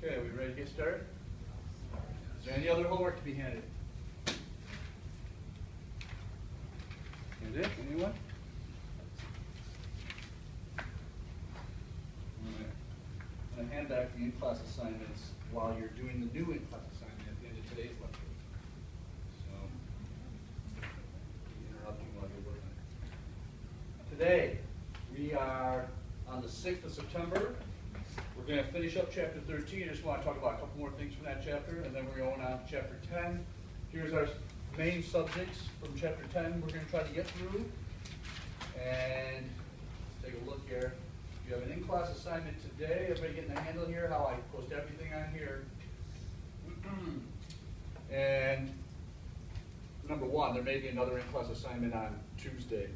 Okay, are we ready to get started? Is there any other homework to be handed? Is it? Anyone? Alright. I'm going to hand back the in-class assignments while you're doing the new in-class assignment at the end of today's lecture. So, interrupting while you're working. Today, we are on the 6th of September. We're going to finish up chapter 13. I just want to talk about a couple more things from that chapter, and then we're going on to chapter 10. Here's our main subjects from chapter 10 we're going to try to get through. And let's take a look here. You have an in-class assignment today. Everybody getting a handle here? How I post everything on here. And number one, there may be another in-class assignment on Tuesday.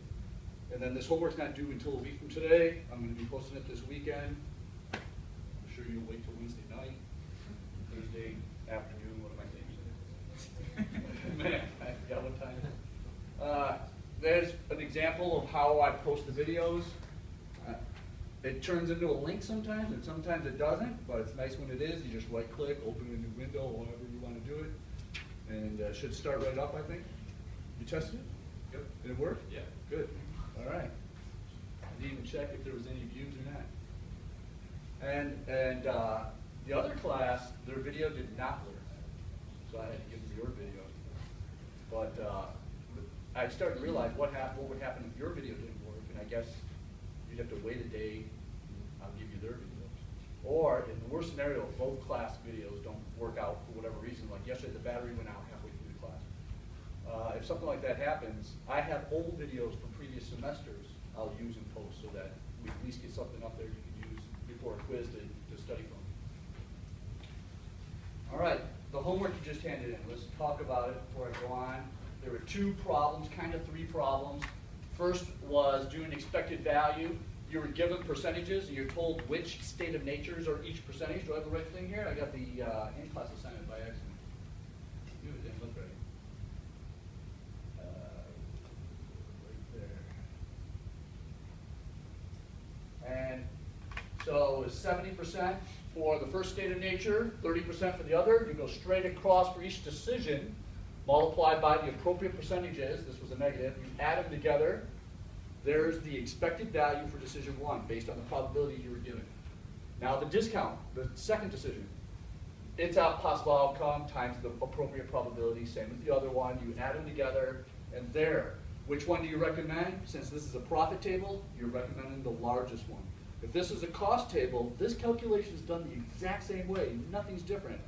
And then this homework's not due until a week from today. I'm going to be posting it this weekend. I'm sure you'll wait till Wednesday night, Thursday afternoon. What am I saying? Man, I forgot what time it is. There's an example of how I post the videos. It turns into a link sometimes, and sometimes it doesn't, but it's nice when it is. You just right-click, open a new window, whatever you want to do it, and it should start right up, I think. You tested it? Yep. Did it work? Yeah. Good. All right. I didn't even check if there was any views or not. And the other class, their video did not work, so I had to give them your video. But I started to realize what would happen if your video didn't work, and I guess you'd have to wait a day. I'll give you their videos. Or in the worst scenario, if both class videos don't work out for whatever reason, like yesterday, the battery went out halfway through the class. If something like that happens, I have old videos from previous semesters I'll use and post so that we at least get something up there you can use before a quiz to study from. All right, the homework you just handed in. Let's talk about it before I go on. There were two problems, kind of three problems. First was doing expected value. You were given percentages, and you're told which state of natures are each percentage. Do I have the right thing here? I got the in-class assignment by accident. It didn't look right. Right there. And so it's 70% for the first state of nature, 30% for the other. You go straight across for each decision, multiplied by the appropriate percentages. This was a negative. You add them together. There's the expected value for decision one based on the probability you were given. Now the discount, the second decision, it's a possible outcome times the appropriate probability, same with the other one. You add them together, and there. Which one do you recommend? Since this is a profit table, you're recommending the largest one. If this is a cost table, this calculation is done the exact same way. Nothing's different,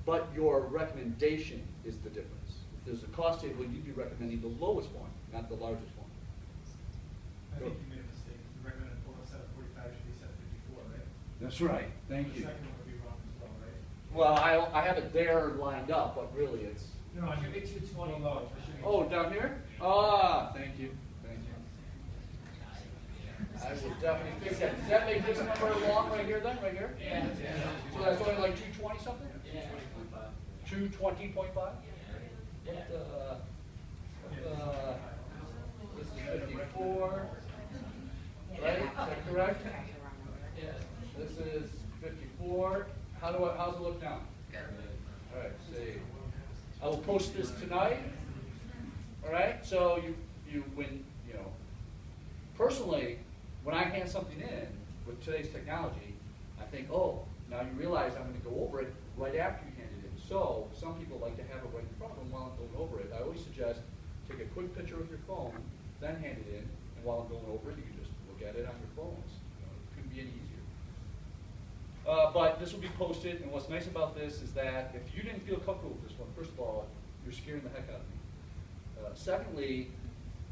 but your recommendation is the difference. If there's a cost table, you'd be recommending the lowest one, not the largest one. I think you made a mistake. You recommended a set of 45 should be set of 54, right? That's right. Thank you. The second one would be wrong as well, right? Well, I have it there lined up, but really it's... No, it should be 220. Low. Oh, down here? Ah, thank you. Thank you. I will definitely fix that. Does that make this number long right here then? Right here? Yeah. So that's only like 220 something? Yeah. 220.5? This is 54. Right? Is that correct? Yeah. This is 54. How's it look now? All right, see. I will post this tonight. All right, so personally, when I hand something in with today's technology, I think, oh, now you realize I'm going to go over it right after you hand it in. So some people like to have it right in front of them while I'm going over it. I always suggest take a quick picture with your phone, then hand it in, and while I'm going over it, you can just look at it on your phones. It couldn't be any easier. But this will be posted, and what's nice about this is that if you didn't feel comfortable with this one, first of all, you're scaring the heck out of me. Secondly,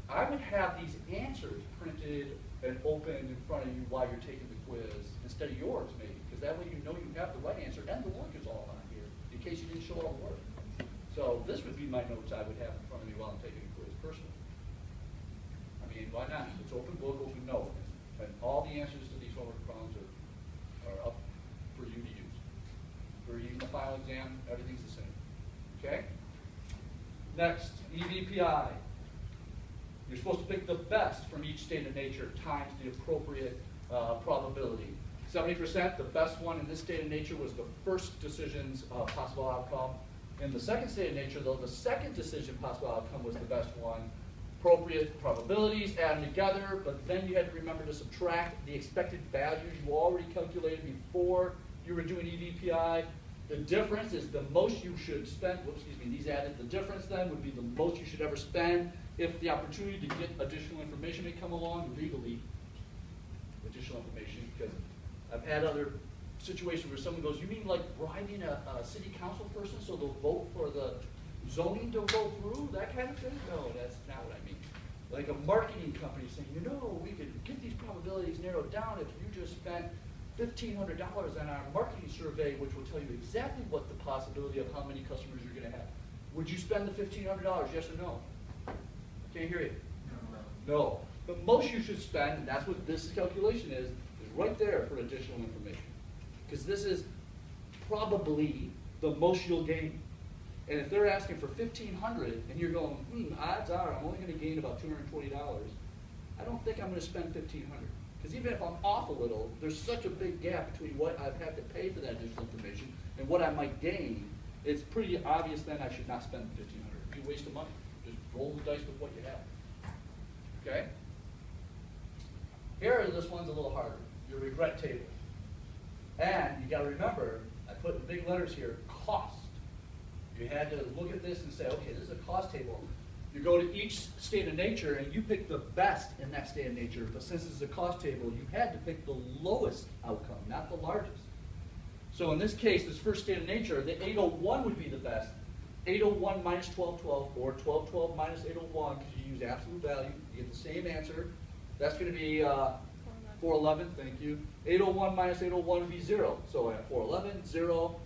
I would have these answers printed and opened in front of you while you're taking the quiz instead of yours, maybe, because that way you know you have the right answer and the work is all on here in case you didn't show all the work. So this would be my notes I would have in front of me while I'm taking the quiz personally. I mean, why not? It's open book, open note, and all the answers to these homework problems are up for you to use. For even the final exam, everything's the same. Okay? Next, EVPI. You're supposed to pick the best from each state of nature times the appropriate probability. 70%, the best one in this state of nature was the first decision's possible outcome. In the second state of nature, though, the second decision possible outcome was the best one. Appropriate probabilities, add them together, but then you had to remember to subtract the expected values you already calculated before you were doing EVPI. The difference is the most you should spend, whoops, excuse me, these added, the difference then would be the most you should ever spend if the opportunity to get additional information may come along legally. Additional information, because I've had other situations where someone goes, you mean like bribing a city council person so they'll vote for the zoning to go through, that kind of thing? No, that's not what I mean. Like a marketing company saying, you know, we could get these probabilities narrowed down if you just spent $1,500 on our marketing survey, which will tell you exactly what the possibility of how many customers you're going to have. Would you spend the $1,500, yes or no? Can't hear you. No. The most you should spend, and that's what this calculation is right there for additional information. Because this is probably the most you'll gain. And if they're asking for $1,500 and you're going, odds are I'm only going to gain about $220, I don't think I'm going to spend $1,500. Because even if I'm off a little, there's such a big gap between what I've had to pay for that additional information and what I might gain. It's pretty obvious then I should not spend $1,500. It'd be a waste of money. Just roll the dice with what you have. Okay? Here, this one's a little harder. Your regret table. And you got to remember, I put in big letters here, cost. You had to look at this and say, okay, this is a cost table. You go to each state of nature and you pick the best in that state of nature, but since it's a cost table, you had to pick the lowest outcome, not the largest. So in this case, this first state of nature, the 801 would be the best. 801 minus 1212, or 1212 minus 801, because you use absolute value, you get the same answer. That's going to be 411, thank you. 801 minus 801 would be 0. So at 411, 0.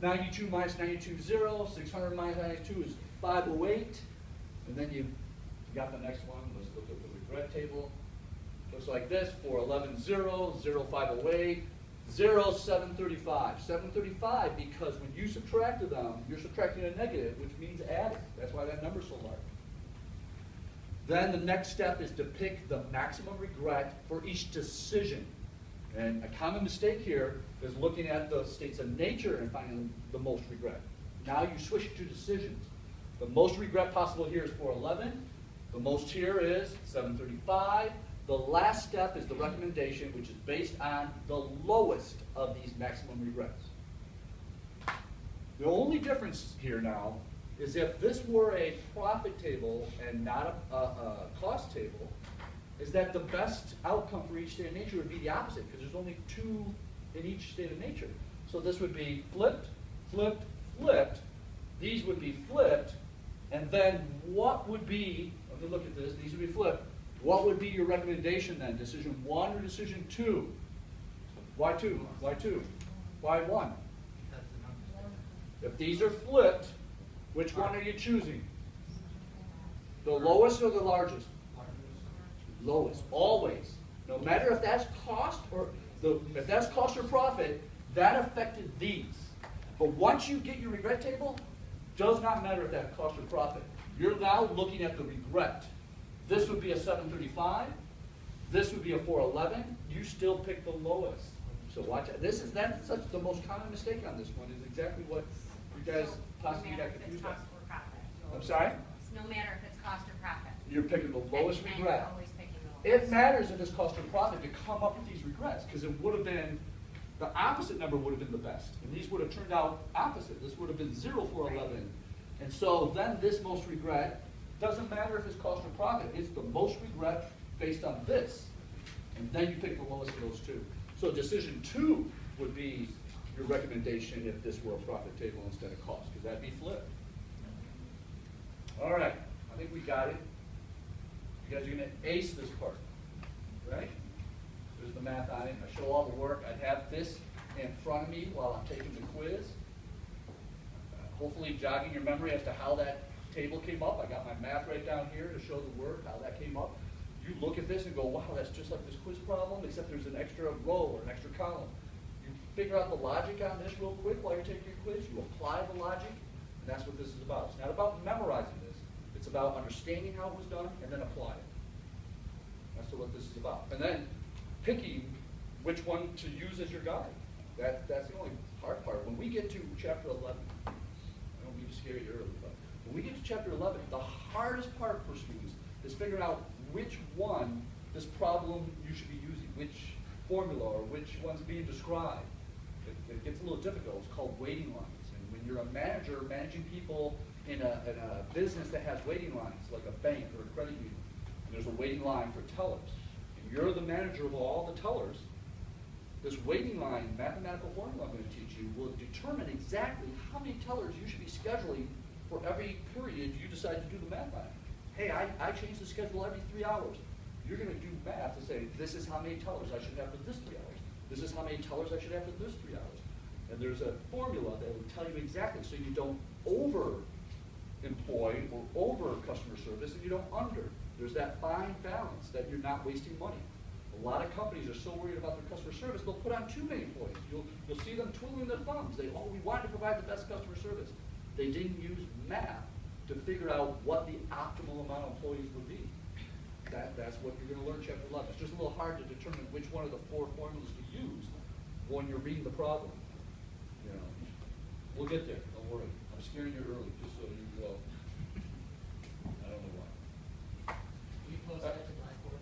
92 minus 92, 0. 600 minus 92 is 508. And then you got the next one. Let's look at the regret table. Looks like this: 411, 0, 0, 508, 0, 735. 735 because when you subtracted them, you're subtracting a negative, which means adding. That's why that number's so large. Then the next step is to pick the maximum regret for each decision. And a common mistake here is looking at the states of nature and finding the most regret. Now you switch to decisions. The most regret possible here is 411. The most here is 735. The last step is the recommendation, which is based on the lowest of these maximum regrets. The only difference here now is if this were a profit table and not a cost table, is that the best outcome for each state of nature would be the opposite, because there's only 2 in each state of nature. So this would be flipped, flipped, flipped. These would be flipped, and then what would be, let me look at this, these would be flipped. What would be your recommendation then? Decision 1 or decision 2? Why 2? Why 2? Why 1? If these are flipped, which one are you choosing? The lowest or the largest? Lowest, always. No matter if that's cost or if that's cost or profit, that affected these. But once you get your regret table, does not matter if that's cost or profit. You're now looking at the regret. This would be a 735. This would be a 411. You still pick the lowest. So watch it. That's such the most common mistake on this one is exactly what you guys possibly got confused on. I'm sorry? No matter if it's cost or profit. You're picking the lowest And regret. you're always picking the lowest. It matters if it's cost or profit to come up with these regrets, because it would have been, the opposite number would have been the best. And these would have turned out opposite. This would have been 0 for 11. And so then this most regret, doesn't matter if it's cost or profit, it's the most regret based on this. And then you pick the lowest of those 2. So decision 2 would be your recommendation if this were a profit table instead of cost, because that'd be flipped. All right, I think we got it. You guys are going to ace this part, right? There's the math on it. I show all the work. I have this in front of me while I'm taking the quiz. Hopefully jogging your memory as to how that table came up. I got my math right down here to show the work, how that came up. You look at this and go, wow, that's just like this quiz problem, except there's an extra row or an extra column. You figure out the logic on this real quick while you're taking your quiz. You apply the logic, and that's what this is about. It's not about memorizing this. It's about understanding how it was done and then apply it. That's what this is about. And then picking which one to use as your guide. That's the only hard part. When we get to chapter 11, I don't mean to scare you early, but when we get to chapter 11, the hardest part for students is figuring out which one, this problem you should be using, which formula or which one's being described. It gets a little difficult. It's called waiting lines. And when you're a manager managing people in a business that has waiting lines, like a bank or a credit union, and there's a waiting line for tellers, and you're the manager of all the tellers, this waiting line mathematical formula I'm going to teach you will determine exactly how many tellers you should be scheduling for every period you decide to do the math on. Hey, I change the schedule every 3 hours. You're going to do math to say, this is how many tellers I should have for this 3 hours. This is how many tellers I should have for this 3 hours. And there's a formula that will tell you exactly so you don't over-employ or over-customer service and you don't under. There's that fine balance that you're not wasting money. A lot of companies are so worried about their customer service, they'll put on too many employees. You'll see them twiddling their thumbs. We wanted to provide the best customer service. They didn't use math to figure out what the optimal amount of employees would be. That's what you're going to learn in chapter 11. It's just a little hard to determine which one of the 4 formulas to use when you're reading the problem. You know, we'll get there. Don't worry. I'm scaring you early, just so you know. I don't know why. You post that to Blackboard?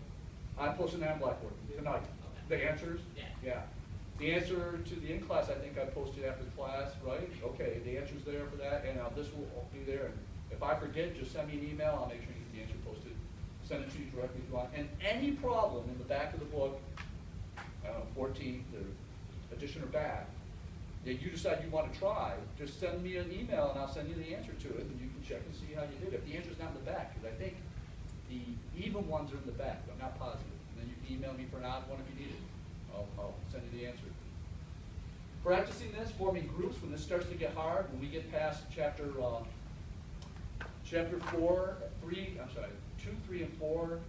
I'm posting that on Blackboard tonight. Okay. The answers? Yeah. The answer to the in-class, I think I posted after class, right? Okay, the answer's there for that, and this will be there. And if I forget, just send me an email. I'll make sure you get the answer posted. Send it to you directly if you want. And any problem in the back of the book, I don't know, 14th or addition or back, that you decide you want to try, just send me an email and I'll send you the answer to it, and you can check and see how you did. If the answer's not in the back, because I think the even ones are in the back, but I'm not positive. And then you can email me for an odd one if you need it. I'll send you the answer. Practicing this, forming groups when this starts to get hard, when we get past chapter 2, 3, and 4,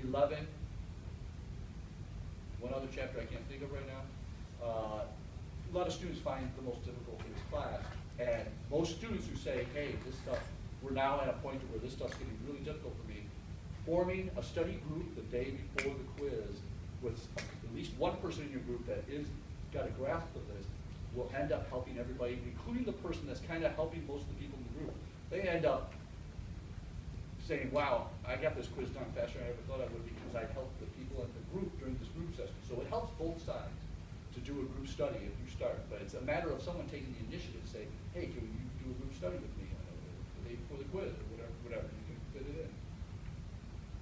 11. One other chapter I can't think of right now. A lot of students find the most difficult in this class, and most students who say, hey, this stuff, we're now at a point where this stuff's getting really difficult for me, forming a study group the day before the quiz with at least one person in your group that got a grasp of this will end up helping everybody, including the person that's kind of helping most of the people in the group. They end up saying, wow, I got this quiz done faster than I ever thought I would because I helped the people in the group during this group session. So it helps both sides to do a group study if you start. But it's a matter of someone taking the initiative to say, hey, can you do a group study with me the day before the quiz or whatever. You can fit it in.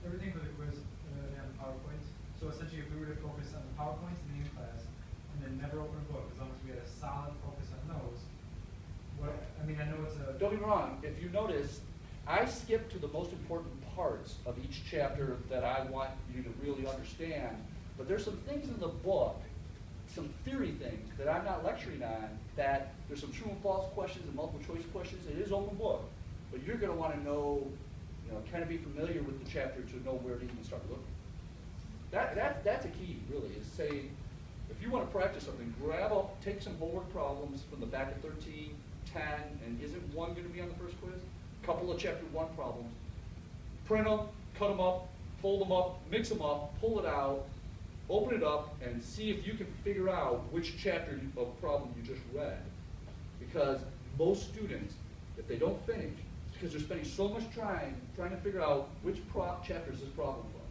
Everything for the quiz and the PowerPoints. So essentially, if we were to focus on the PowerPoints in the in-class and then never open a book, as long as we had a solid focus on those, I know it's a... Don't get me wrong. If you notice, I skip to the most important parts of each chapter that I want you to really understand. But there's some things in the book, some theory things that I'm not lecturing on, that there's some true and false questions and multiple choice questions. It is open book. But you're going to want to know, kind of be familiar with the chapter to know where to even start looking. That's a key, really, is say, if you want to practice something, take some homework problems from the back of 13, 10, and isn't one going to be on the first quiz? A couple of chapter 1 problems. Print them, cut them up, fold them up, mix them up, pull it out, open it up, and see if you can figure out which chapter of problem you just read. Because most students, if they don't finish, because they're spending so much time trying to figure out which chapter is this problem from.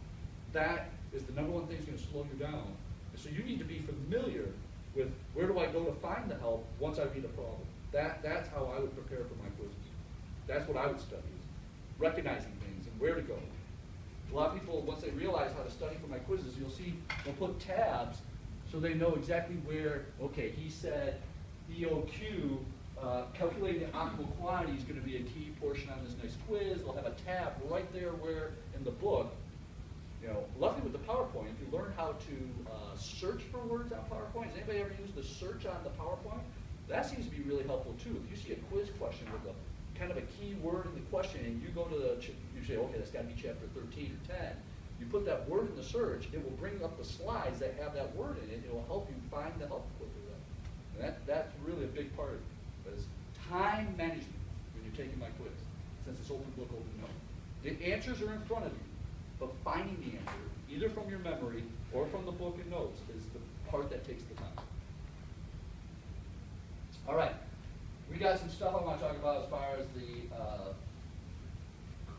That is the number one thing that's going to slow you down. And so you need to be familiar with where do I go to find the help once I read a problem. That's how I would prepare for my quizzes. That's what I would study, is recognizing things and where to go. A lot of people, once they realize how to study for my quizzes, you'll see they'll put tabs so they know exactly where, okay, he said EOQ, calculating the optimal quantity is going to be a key portion on this next quiz. They'll have a tab right there where in the book, luckily with the PowerPoint, if you learn how to search for words on PowerPoint, has anybody ever used the search on the PowerPoint? That seems to be really helpful too. If you see a quiz question with a kind of a key word in the question and you go to you say, okay, that's got to be chapter 13 or 10, you put that word in the search, it will bring up the slides that have that word in it. It will help you find the help quicker. And that's really a big part of it. Is time management when you're taking my quiz, since it's open book, open note. The answers are in front of you, but finding the answer, either from your memory or from the book and notes, is the part that takes the time. All right, we got some stuff I want to talk about as far as the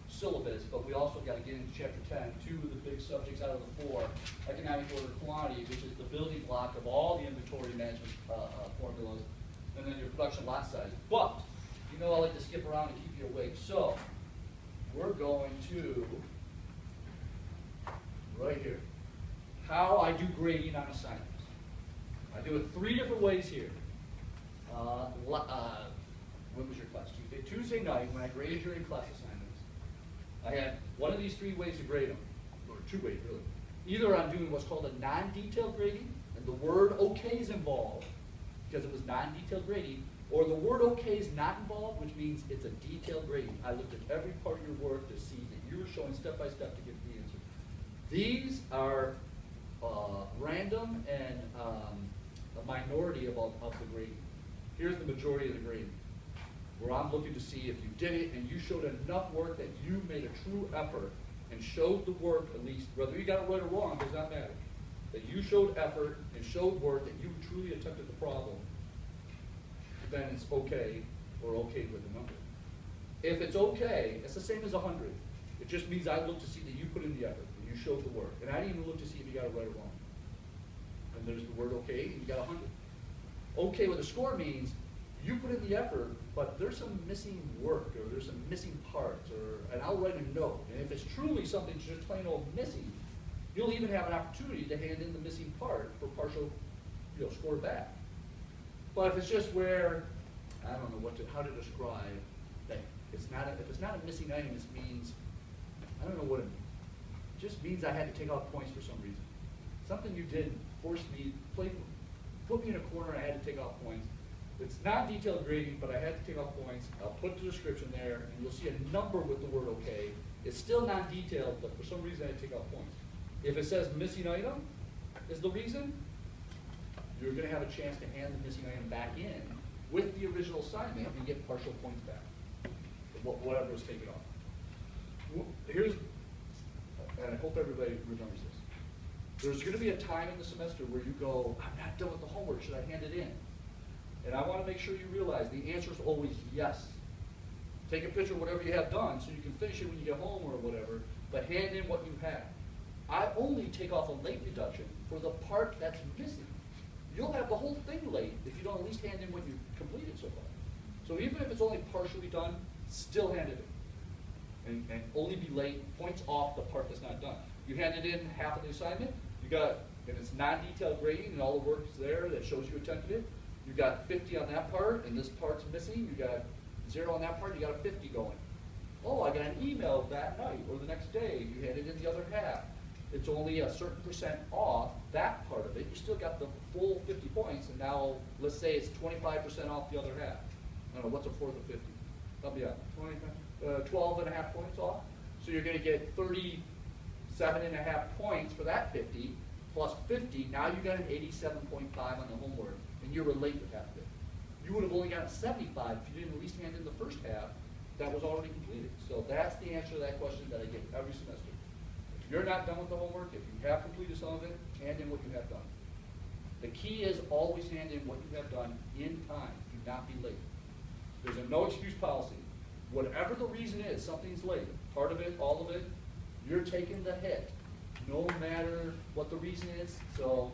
syllabus, but we also got to get into chapter 10, two of the big subjects out of the four, economic order quantity, which is the building block of all the inventory management formulas, and then your production lot size. But, you know I like to skip around and keep you awake, so we're going to, right here, how I do grading on assignments. I do it 3 different ways here. When was your class? Tuesday night, when I graded your in-class assignments, I had one of these 3 ways to grade them, or 2 ways really. Either I'm doing what's called a non-detailed grading, and the word okay is involved, because it was non-detailed grading, or the word okay is not involved, which means it's a detailed grading. I looked at every part of your work to see that you were showing step by step to get the answer. These are random and a minority of the grading. Here's the majority of the grading, where I'm looking to see if you did it and you showed enough work that you made a true effort and showed the work, at least, whether you got it right or wrong, does not matter. That you showed effort and showed work that you truly attempted the problem, then it's okay or okay with the number. If it's okay, it's the same as 100. It just means I look to see that you put in the effort and you showed the work. And I didn't even look to see if you got it right or wrong. And there's the word okay, and you got 100. Okay with a score means you put in the effort, but there's some missing work, or there's some missing parts, and I'll write a note. And if it's truly something just plain old missing, you'll even have an opportunity to hand in the missing part for partial, score back. But if it's just where, I don't know how to describe that if it's not a missing item, it means, I don't know what it means. It just means I had to take off points for some reason. Something you did forced me, put me in a corner and I had to take off points. It's not detailed grading, but I had to take off points. I'll put the description there, and you'll see a number with the word okay. It's still not detailed, but for some reason I had to take off points. If it says missing item is the reason, you're going to have a chance to hand the missing item back in with the original assignment and get partial points back, whatever was taken off. Here's, and I hope everybody remembers this. There's going to be a time in the semester where you go, I'm not done with the homework, should I hand it in? And I want to make sure you realize the answer is always yes. Take a picture of whatever you have done so you can finish it when you get home or whatever, but hand in what you have. I only take off a late deduction for the part that's missing. You'll have the whole thing late if you don't at least hand in what you've completed so far. So even if it's only partially done, still hand it in. And only be late, points off the part that's not done. You handed in half of the assignment, and it's non-detailed grading and all the work's there that shows you attempted it. You got 50 on that part, and this part's missing. You got 0 on that part, you got a 50 going. Oh, I got an email that night or the next day. You handed in the other half. It's only a certain percent off that part of it. You still got the full 50 points, and now let's say it's 25% off the other half. I don't know, what's a fourth of 50? Help me out. 12 and a half points off. So you're going to get 37 and a half points for that 50 plus 50. Now you got an 87.5 on the homework, and you were late with half of it. You would have only gotten 75 if you didn't at least hand in the first half that was already completed. So that's the answer to that question that I give every semester. If you're not done with the homework, if you have completed some of it, hand in what you have done. The key is always hand in what you have done in time. Do not be late. There's a no excuse policy. Whatever the reason is, something's late. Part of it, all of it, you're taking the hit, no matter what the reason is. So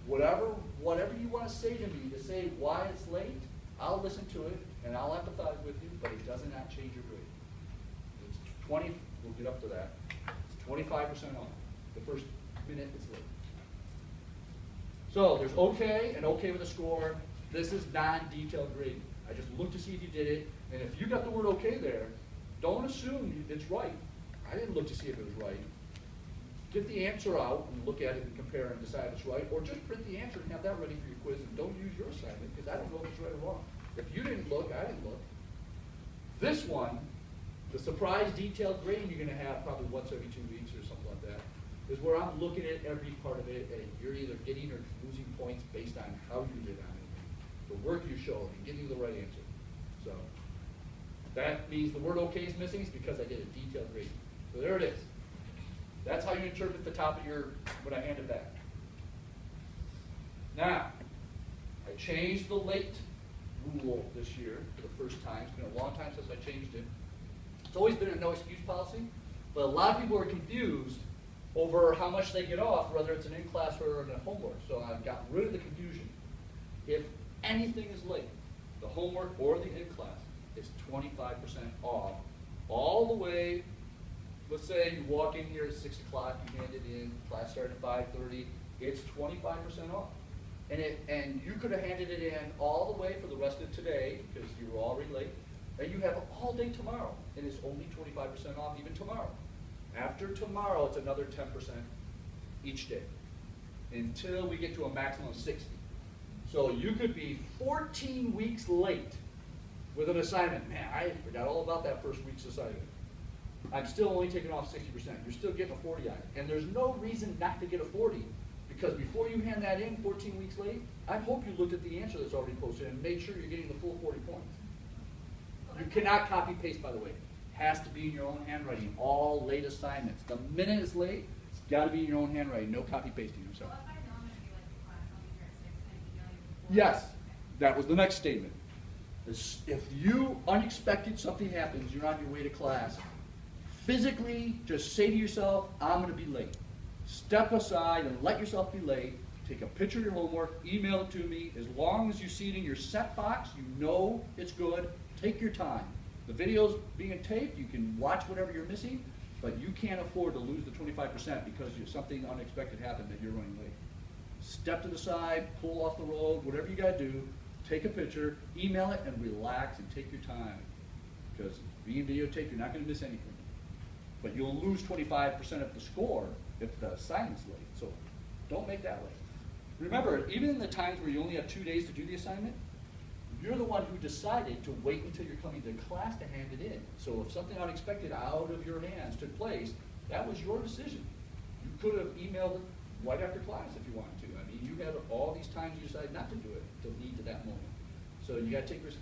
whatever you want to say to me to say why it's late, I'll listen to it and I'll empathize with you, but it does not change your grade. It's 20, we'll get up to that. It's 25% off. The first minute it's late. So there's okay and okay with a score. This is non-detailed grading. I just look to see if you did it, and if you got the word okay there, don't assume it's right. I didn't look to see if it was right. Get the answer out and look at it and compare and decide if it's right, or just print the answer and have that ready for your quiz, and don't use your assignment, because I don't know if it's right or wrong. If you didn't look, I didn't look. This one, the surprise detailed grading you're going to have probably once every 2 weeks or something like that, is where I'm looking at every part of it, and you're either getting or losing points based on how you did on it, the work you showed, and getting the right answer. So that means the word okay is missing is because I did a detailed grading. So there it is. That's how you interpret the top of your, when I hand it back. Now, I changed the late rule this year for the first time. It's been a long time since I changed it. It's always been a no excuse policy, but a lot of people are confused over how much they get off, whether it's an in-class or an homework. So I've got rid of the confusion. If anything is late, the homework or the in-class is 25% off all the way. Let's say you walk in here at 6 o'clock, you hand it in, class started at 5:30, it's 25% off. And you could have handed it in all the way for the rest of today, because you were already late, and you have all day tomorrow, and it's only 25% off even tomorrow. After tomorrow, it's another 10% each day, until we get to a maximum of 60. So you could be 14 weeks late with an assignment. Man, I forgot all about that first week's assignment. I'm still only taking off 60%. You're still getting a 40 on it. And there's no reason not to get a 40, because before you hand that in 14 weeks late, I hope you looked at the answer that's already posted and made sure you're getting the full 40 points. You cannot copy paste, by the way. It has to be in your own handwriting, all late assignments. The minute it's late, it's got to be in your own handwriting, no copy pasting. I'm So sorry. if I know I'm gonna be like the class, I'll be here at 6, can I email you before? Yes, that was the next statement. If you, unexpected something happens, you're on your way to class, physically just say to yourself, I'm going to be late. Step aside and let yourself be late. Take a picture of your homework, email it to me. As long as you see it in your set box, you know it's good. Take your time. The video's being taped, you can watch whatever you're missing, but you can't afford to lose the 25% because something unexpected happened that you're running late. Step to the side, pull off the road, whatever you got to do. Take a picture, email it, and relax and take your time. Because being videotaped, you're not going to miss anything. But you'll lose 25% of the score if the assignment's late. So don't make that late. Remember, even in the times where you only have 2 days to do the assignment, you're the one who decided to wait until you're coming to class to hand it in. So if something unexpected out of your hands took place, that was your decision. You could have emailed it right after class if you wanted to. I mean, you had all these times you decided not to do it to lead to that moment. So you got to take risk.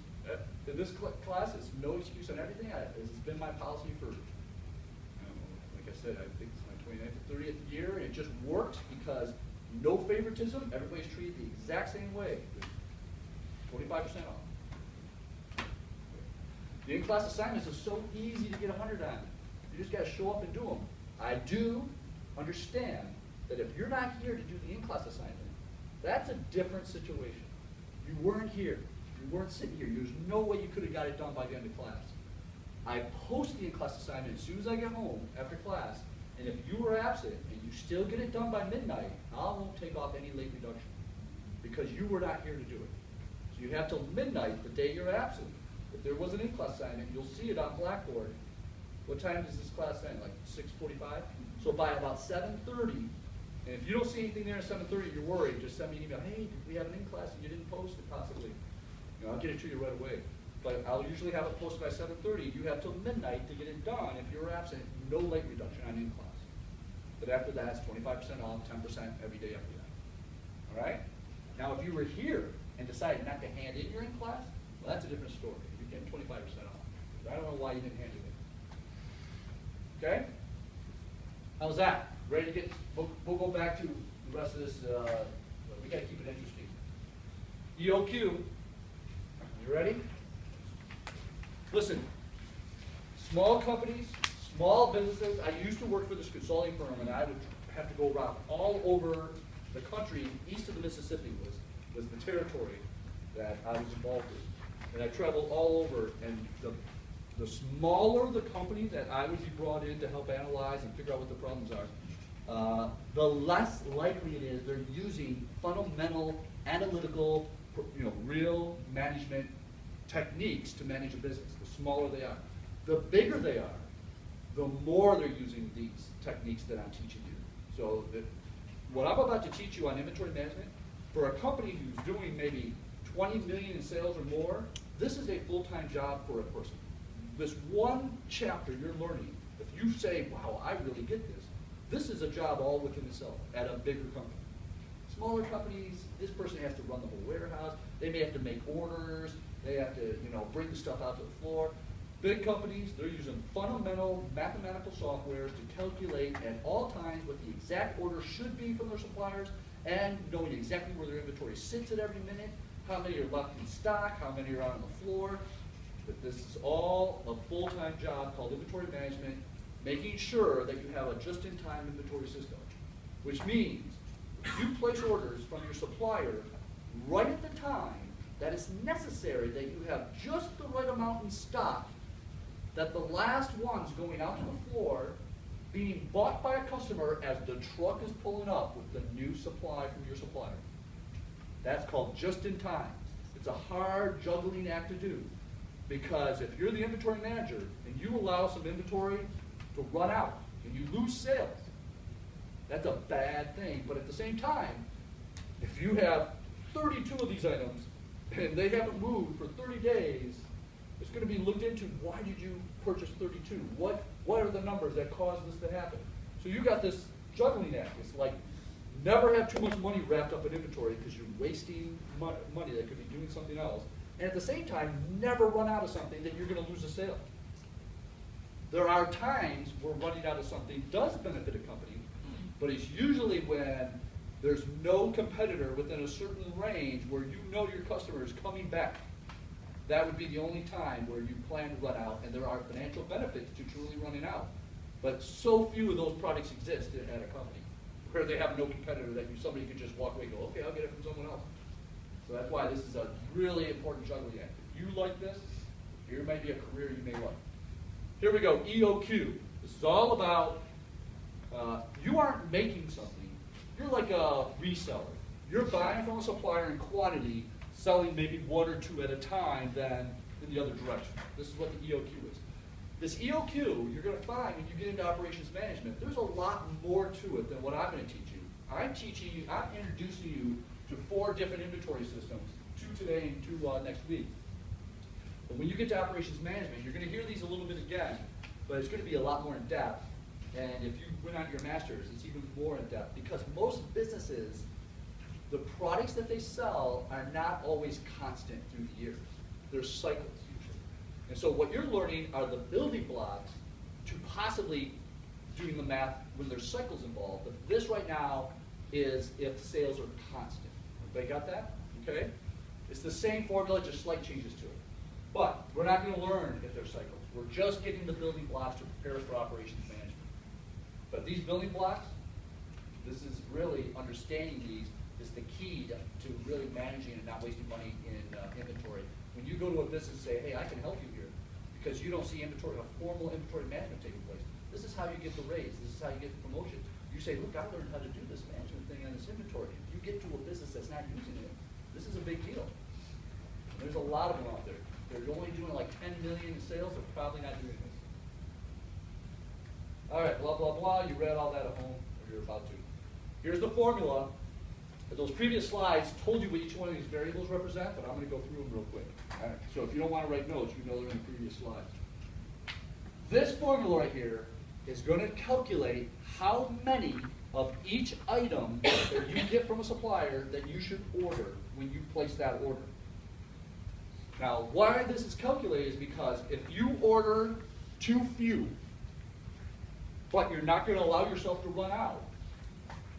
In this class, it's no excuse on everything. It's been my policy for, I don't know, like I said, I think it's my 29th or 30th year. And it just works because no favoritism. Everybody's treated the exact same way. 25% off. The in-class assignments is so easy to get 100 on. You just got to show up and do them. I do understand that if you're not here to do the in-class assignment, that's a different situation. You weren't here. You weren't sitting here. There's no way you could have got it done by the end of class. I post the in-class assignment as soon as I get home after class, and if you were absent and you still get it done by midnight, I won't take off any late reduction because you were not here to do it. So you have till midnight the day you're absent. If there was an in-class assignment, you'll see it on Blackboard. What time does this class end? Like 6:45? So by about 7:30, and if you don't see anything there at 7:30, you're worried, just send me an email. Hey, did we have an in-class and you didn't post it possibly? You know, I'll get it to you right away. But I'll usually have it posted by 7:30. You have till midnight to get it done. If you're absent, no late reduction on in-class. But after that, it's 25% off, 10% every day after that. All right? Now, if you were here and decided not to hand in your in-class, well, that's a different story. You're getting 25% off. I don't know why you didn't hand it in. Okay? How's that? Ready to get, we'll go back to the rest of this, we got to keep it interesting. EOQ, you ready? Listen, small companies, small businesses, I used to work for this consulting firm and I would have to go around all over the country. East of the Mississippi was the territory that I was involved in. And I traveled all over, and the smaller the company that I would be brought in to help analyze and figure out what the problems are, the less likely it is they're using fundamental, analytical, real management techniques to manage a business. The smaller they are. The bigger they are, the more they're using these techniques that I'm teaching you. So what I'm about to teach you on inventory management, for a company who's doing maybe 20 million in sales or more, this is a full-time job for a person. This one chapter you're learning, if you say, wow, I really get this is a job all within itself at a bigger company. Smaller companies, this person has to run the whole warehouse. They may have to make orders. They have to, bring the stuff out to the floor. Big companies, they're using fundamental mathematical software to calculate at all times what the exact order should be from their suppliers and knowing exactly where their inventory sits at every minute, how many are left in stock, how many are out on the floor. But this is all a full-time job called inventory management, making sure that you have a just-in-time inventory system, which means if you place orders from your supplier right at the time that it's necessary that you have just the right amount in stock, that the last one's going out to the floor, being bought by a customer as the truck is pulling up with the new supply from your supplier. That's called just in time. It's a hard juggling act to do, because if you're the inventory manager and you allow some inventory to run out and you lose sales, that's a bad thing. But at the same time, if you have 32 of these items and they haven't moved for 30 days, it's going to be looked into. Why did you purchase 32? What are the numbers that caused this to happen? So you got this juggling act. It's like never have too much money wrapped up in inventory because you're wasting money that could be doing something else. And at the same time, never run out of something that you're going to lose a sale. There are times where running out of something does benefit a company, but it's usually when there's no competitor within a certain range where you know your customer is coming back. That would be the only time where you plan to run out, and there are financial benefits to truly running out. But so few of those products exist at a company where they have no competitor that somebody could just walk away and go, okay, I'll get it from someone else. So that's why this is a really important juggling act. If you like this, here might be a career you may like. Here we go, EOQ. This is all about, you aren't making something. You're like a reseller. You're buying from a supplier in quantity, selling maybe one or two at a time than in the other direction. This is what the EOQ is. This EOQ, you're going to find when you get into operations management, there's a lot more to it than what I'm going to teach you. I'm introducing you to 4 different inventory systems, 2 today and 2 next week. But when you get to operations management, you're going to hear these a little bit again, but it's going to be a lot more in depth. And if you went on your master's, it's even more in depth, because most businesses, the products that they sell are not always constant through the years. There's cycles usually. And so what you're learning are the building blocks to possibly doing the math when there's cycles involved. But this right now is if sales are constant. Everybody got that? Okay? It's the same formula, just slight changes to it. But we're not going to learn if there's cycles. We're just getting the building blocks to prepare us for operations management. But these building blocks, this is really understanding these is the key to really managing and not wasting money in inventory. When you go to a business and say, hey, I can help you here, because you don't see inventory, a formal inventory management taking place. This is how you get the raise. This is how you get the promotion. You say, look, I learned how to do this management thing on this inventory. If you get to a business that's not using it, this is a big deal. And there's a lot of them out there. They're only doing like 10 million in sales. They're probably not doing this. All right, blah, blah, blah. You read all that at home, or you're about to. Here's the formula. Those previous slides told you what each one of these variables represent, but I'm going to go through them real quick. All right, so if you don't want to write notes, you know they're in the previous slides. This formula right here is going to calculate how many of each item that you get from a supplier that you should order when you place that order. Now, why this is calculated is because if you order too few, but you're not going to allow yourself to run out,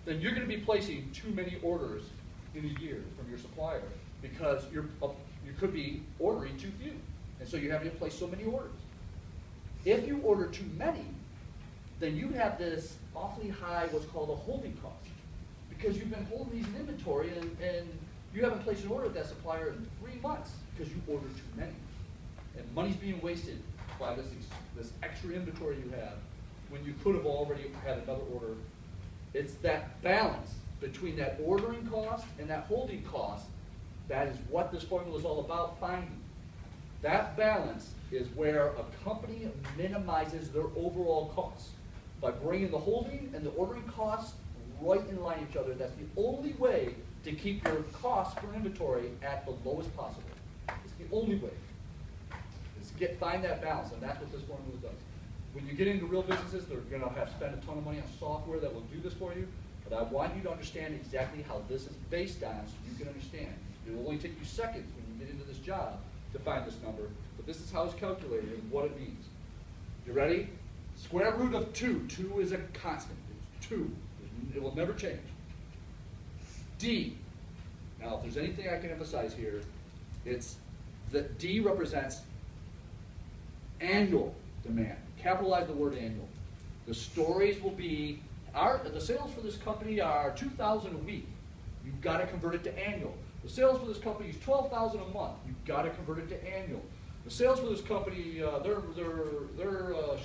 then you're going to be placing too many orders in a year from your supplier because you could be ordering too few. And so you're having to place so many orders. If you order too many, then you have this awfully high, what's called a holding cost. Because you've been holding these in inventory and you haven't placed an order with that supplier in 3 months because you ordered too many. And money's being wasted by this extra inventory you have when you could have already had another order. It's that balance between that ordering cost and that holding cost. That is what this formula is all about finding. That balance is where a company minimizes their overall costs by bringing the holding and the ordering costs right in line with each other. That's the only way to keep your cost per inventory at the lowest possible. It's the only way. Is to find that balance, and that's what this formula does. When you get into real businesses, they're going to have spent a ton of money on software that will do this for you. But I want you to understand exactly how this is based on so you can understand. It will only take you seconds when you get into this job to find this number, but this is how it's calculated and what it means. You ready? Square root of 2. 2 is a constant. It's 2. It will never change. D. Now, if there's anything I can emphasize here, it's that D represents annual demand. Capitalize the word annual. The stories will be, the sales for this company are $2,000 a week. You've got to convert it to annual. The sales for this company is $12,000 a month. You've got to convert it to annual. The sales for this company, they're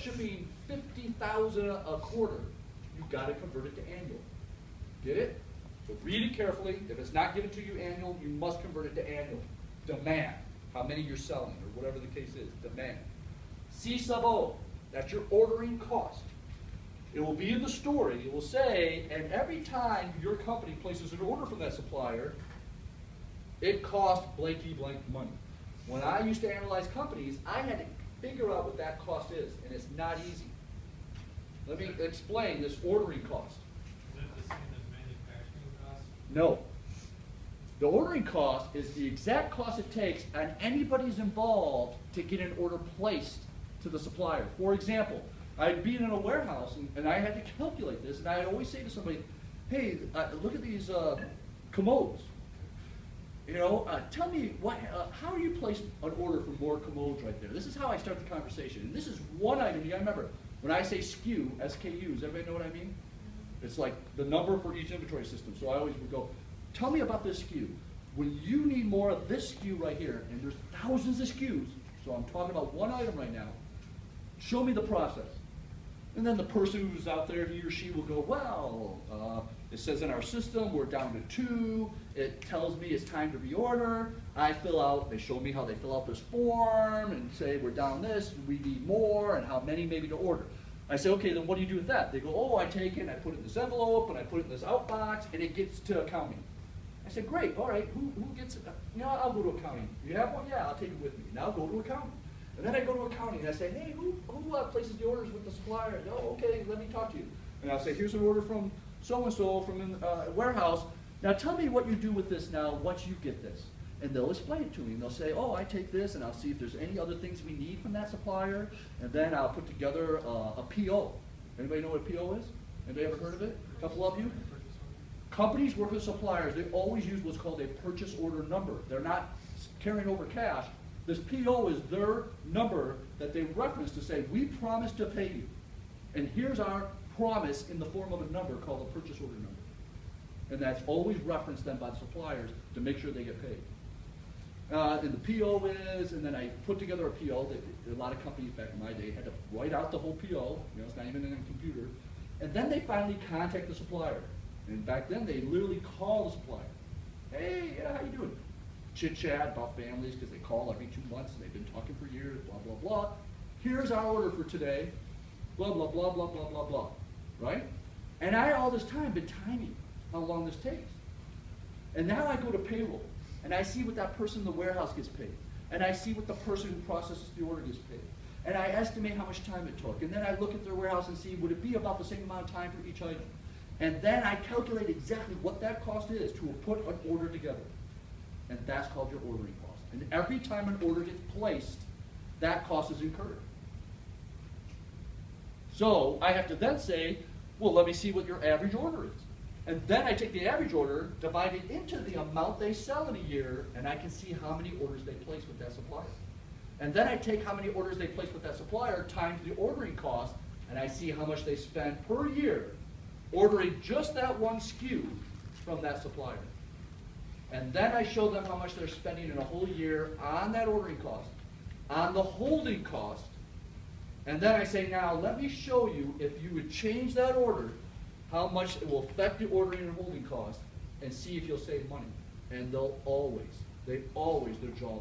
shipping $50,000 a quarter. You've got to convert it to annual. Get it? So read it carefully. If it's not given to you annual, you must convert it to annual. Demand, how many you're selling, or whatever the case is, demand. C sub O, that's your ordering cost. It will be in the story. It will say, and every time your company places an order from that supplier, it costs blanky blank money. When I used to analyze companies, I had to figure out what that cost is, and it's not easy. Let me explain this ordering cost. Is that the same as manufacturing costs? No. The ordering cost is the exact cost it takes and anybody's involved to get an order placed to the supplier. For example, I'd be in a warehouse and I had to calculate this, and I'd always say to somebody, hey, look at these commodes. You know, tell me how do you place an order for more commodes right there? This is how I start the conversation. And this is one item you gotta remember. When I say SKU, SKUs, everybody know what I mean? It's like the number for each inventory system. So I always would go, tell me about this SKU. When you need more of this SKU right here, and there's thousands of SKUs, so I'm talking about one item right now, show me the process. And then the person who's out there, he or she will go, well, it says in our system we're down to 2. It tells me it's time to reorder. I fill out, they show me how they fill out this form and say we're down this, we need more, and how many maybe to order. I say, okay, then what do you do with that? They go, oh, I take it and I put it in this envelope and I put it in this outbox and it gets to accounting. I said, great, all right, who gets it? You know, I'll go to accounting. You have one? Yeah, I'll take it with me. Now go to accounting. And then I go to accounting and I say, hey, who places the orders with the supplier? Oh, okay, let me talk to you. And I'll say, here's an order from so-and-so from a warehouse. Now tell me what you do with this now once you get this. And they'll explain it to me. And they'll say, oh, I take this and I'll see if there's any other things we need from that supplier. And then I'll put together a PO. Anybody know what a PO is? Anybody ever heard of it? A couple of you? Companies work with suppliers. They always use what's called a purchase order number. They're not carrying over cash. This PO is their number that they reference to say, we promise to pay you. And here's our promise in the form of a number called a purchase order number. And that's always referenced then by the suppliers to make sure they get paid. And the PO is, and then I put together a PO that a lot of companies back in my day had to write out the whole PO, you know, it's not even in a computer. And then they finally contact the supplier. And back then they literally call the supplier. Hey, yeah, how you doing? Chit chat about families because they call every 2 months and they've been talking for years, blah, blah, blah. Here's our order for today, blah, blah, blah, blah, blah, blah, blah, right? And I all this time been timing how long this takes. And now I go to payroll and I see what that person in the warehouse gets paid. And I see what the person who processes the order gets paid. And I estimate how much time it took. And then I look at their warehouse and see, would it be about the same amount of time for each item? And then I calculate exactly what that cost is to put an order together. And that's called your ordering cost. And every time an order gets placed, that cost is incurred. So I have to then say, well, let me see what your average order is. And then I take the average order, divide it into the amount they sell in a year, and I can see how many orders they place with that supplier. And then I take how many orders they place with that supplier times the ordering cost, and I see how much they spend per year ordering just that one SKU from that supplier. And then I show them how much they're spending in a whole year on that ordering cost, on the holding cost, and then I say, now let me show you if you would change that order, how much it will affect the ordering and holding cost, and see if you'll save money. And their jaw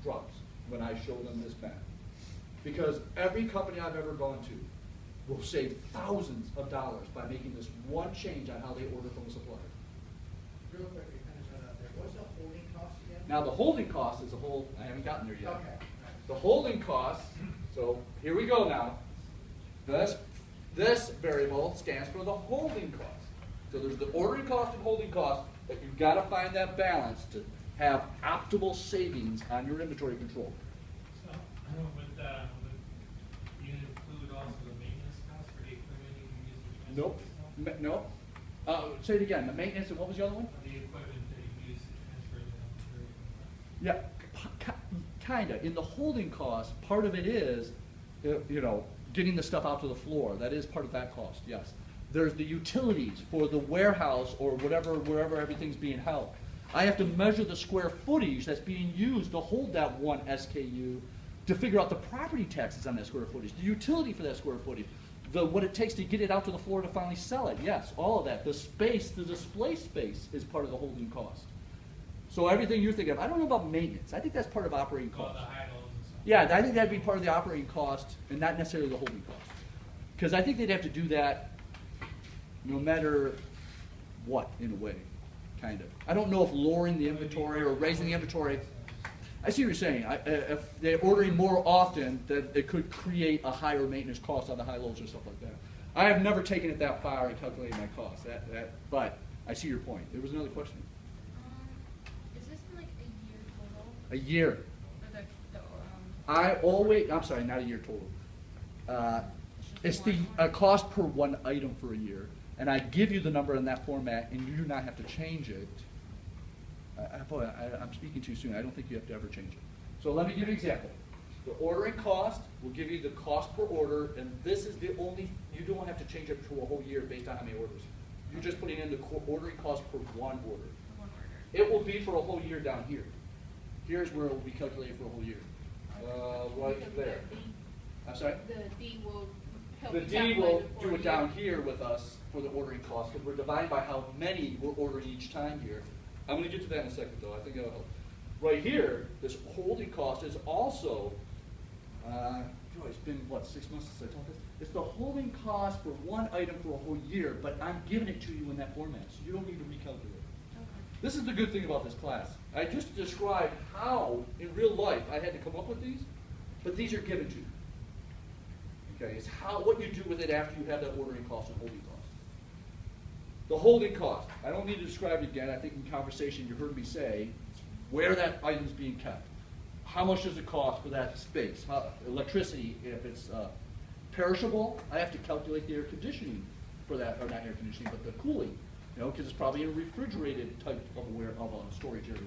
drops when I show them this math. Because every company I've ever gone to will save thousands of dollars by making this one change on how they order from a supplier. Real quick, you kind of shut out there. What's the holding cost again? Now the holding cost is a whole, I haven't gotten there yet. Okay. The holding cost, so here we go now. This variable stands for the holding cost. So there's the ordering cost and holding cost, but you've got to find that balance to have optimal savings on your inventory control. So, would you include also the maintenance cost for the equipment you use to Nope. transfer the Nope. Say it again, the maintenance, and what was the other one? stuff? The equipment that you use to transfer the inventory. Yeah, kinda. In the holding cost, part of it is, you know, getting the stuff out to the floor. That is part of that cost, yes. There's the utilities for the warehouse or whatever, wherever everything's being held. I have to measure the square footage that's being used to hold that one SKU to figure out the property taxes on that square footage, the utility for that square footage, what it takes to get it out to the floor to finally sell it. Yes, all of that. The space, the display space is part of the holding cost. So everything you're thinking of, I don't know about maintenance. I think that's part of operating Well, cost. the high lows and stuff. Yeah, I think that'd be part of the operating cost and not necessarily the holding cost. Because I think they'd have to do that no matter what, in a way, kind of. I don't know if lowering the inventory or raising the inventory, I see what you're saying. If they're ordering more often, that it could create a higher maintenance cost on the high lows or stuff like that. I have never taken it that far and calculated my costs, but I see your point. There was another question. Is this in like a year total? A year. Or I'm sorry, not a year total. It's the cost per one item for a year, and I give you the number in that format, and you do not have to change it. I'm speaking too soon. I don't think you have to ever change it. So let me give you an example. The ordering cost will give you the cost per order, and this is the only, you don't have to change it to a whole year based on how many orders. You're just putting in the ordering cost per one order. one order. It will be for a whole year down here. Here's where it will be calculated for a whole year. Right there. I'm sorry? The D will help The you D calculate will it for do you. it down here with us for the ordering cost, because we're dividing by how many we're ordering each time here. I'm gonna get to that in a second though, I think that'll help. Right here, this holding cost is also, it's been what, 6 months since I taught this? It's the holding cost for one item for a whole year, but I'm giving it to you in that format, so you don't need to recalculate. This is the good thing about this class. I just described how, in real life, I had to come up with these, but these are given to you. Okay, it's what you do with it after you have that ordering cost and holding cost. The holding cost, I don't need to describe it again. I think in conversation you heard me say where that item's being kept. How much does it cost for that space? Electricity, if it's perishable, I have to calculate the air conditioning for that, or not air conditioning, but the cooling. You know, because it's probably a refrigerated type of a storage area.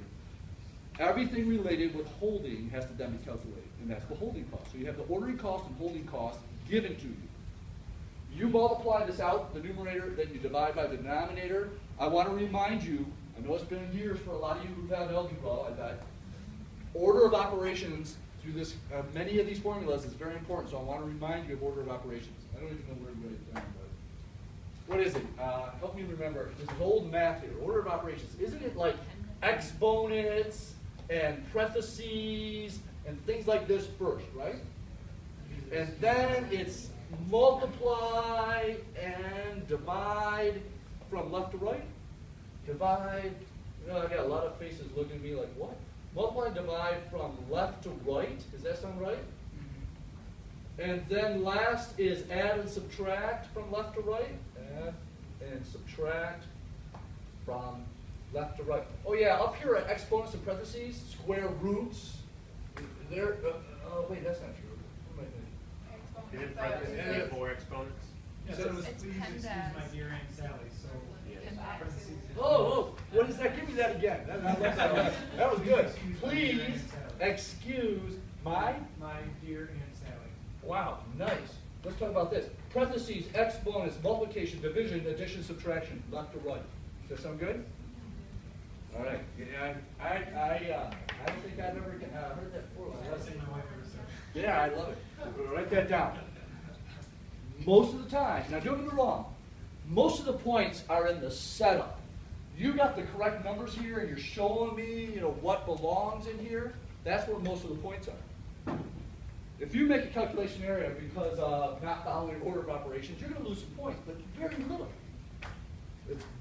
Everything related with holding has to then be calculated, and that's the holding cost. So you have the ordering cost and holding cost given to you. You multiply this out, the numerator, then you divide by the denominator. I want to remind you, I know it's been years for a lot of you who've had algebra, I bet. Order of operations through this, many of these formulas is very important, so I want to remind you of order of operations. I don't even know where to write it down, but what is it? Help me remember. This is old math here. Order of operations. Isn't it like exponents and parentheses and things like this first, right? And then it's multiply and divide from left to right. Divide. You know, I got a lot of faces looking at me like, what? Multiply and divide from left to right. Does that sound right? And then last is add and subtract from left to right. Add and subtract from left to right. Oh yeah, up here are exponents and parentheses, square roots. There. Oh wait, that's not true. What am I thinking? Exponents, so Any more exponents? Yeah, so it was, It's please excuse PEMDAS. my dear Aunt Sally, so. parentheses. Oh, what is that? Give me that again. I love that one. That was good. Please excuse my. My dear Aunt Sally. Wow, nice. Let's talk about this. Parentheses, exponents, multiplication, division, addition, subtraction, left to right. Does that sound good? All right. Yeah, I don't think I've ever heard that before. That's what my wife ever said. Yeah, I love it. Write that down. Most of the time, now don't get me wrong, most of the points are in the setup. You got the correct numbers here and you're showing me, what belongs in here. That's where most of the points are. If you make a calculation error because of not following order of operations, you're going to lose some points, but very little.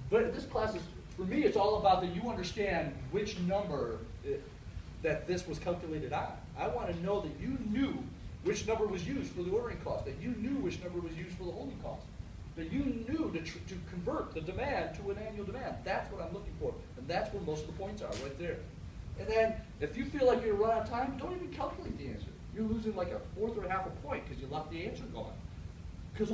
But this class is, for me, it's all about that you understand which number that this was calculated on. I want to know that you knew which number was used for the ordering cost, that you knew which number was used for the holding cost, that you knew to convert the demand to an annual demand. That's what I'm looking for, and that's where most of the points are, right there. And then, if you feel like you're run out of time, don't even calculate the answer. You're losing like a fourth or a half a point because you left the answer gone. Because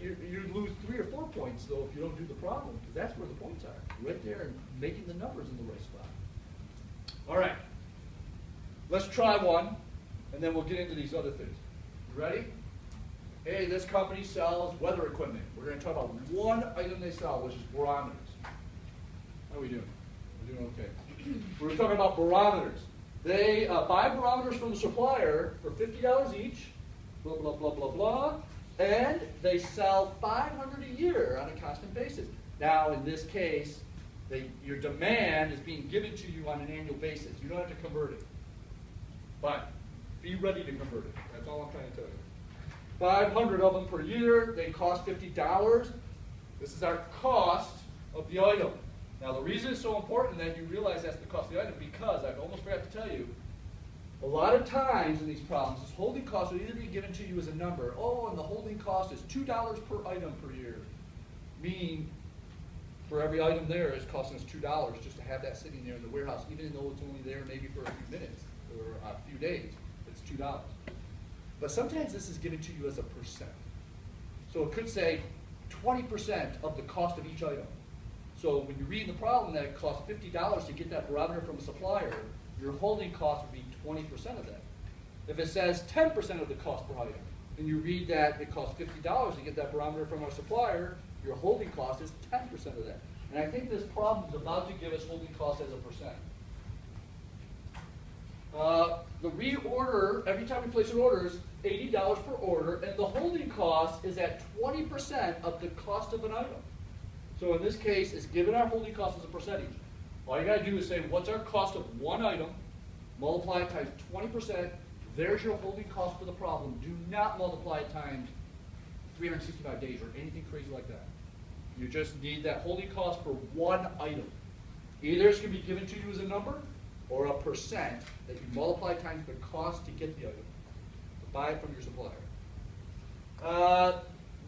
you lose 3 or 4 points, though, if you don't do the problem, because that's where the points are, right there, and making the numbers in the right spot. All right, let's try one, and then we'll get into these other things. You ready? Hey, this company sells weather equipment. We're going to talk about one item they sell, which is barometers. How are we doing? We're doing okay. We're talking about barometers. They buy barometers from the supplier for $50 each, blah, blah, blah, blah, blah, and they sell 500 a year on a constant basis. Now, in this case, your demand is being given to you on an annual basis. You don't have to convert it. But be ready to convert it. That's all I'm trying to tell you. 500 of them per year. They cost $50. This is our cost of the item. Now, the reason it's so important that you realize that's the cost of the item, because I almost forgot to tell you, a lot of times in these problems, this holding cost will either be given to you as a number. Oh, and the holding cost is $2 per item per year. Meaning, for every item there, it's costing us $2 just to have that sitting there in the warehouse, even though it's only there maybe for a few minutes or a few days. It's $2. But sometimes this is given to you as a percent. So it could say 20% of the cost of each item. So when you read the problem that it costs $50 to get that barometer from a supplier, your holding cost would be 20% of that. If it says 10% of the cost per item, and you read that it costs $50 to get that barometer from our supplier, your holding cost is 10% of that. And I think this problem is about to give us holding cost as a percent. The reorder, every time we place an order, is $80 per order, and the holding cost is at 20% of the cost of an item. So in this case, it's given our holding cost as a percentage. All you got to do is say, what's our cost of one item, multiply it times 20%, there's your holding cost for the problem. Do not multiply it times 365 days or anything crazy like that. You just need that holding cost for one item. Either it's going to be given to you as a number, or a percent that you multiply times the cost to get the item, to buy it from your supplier.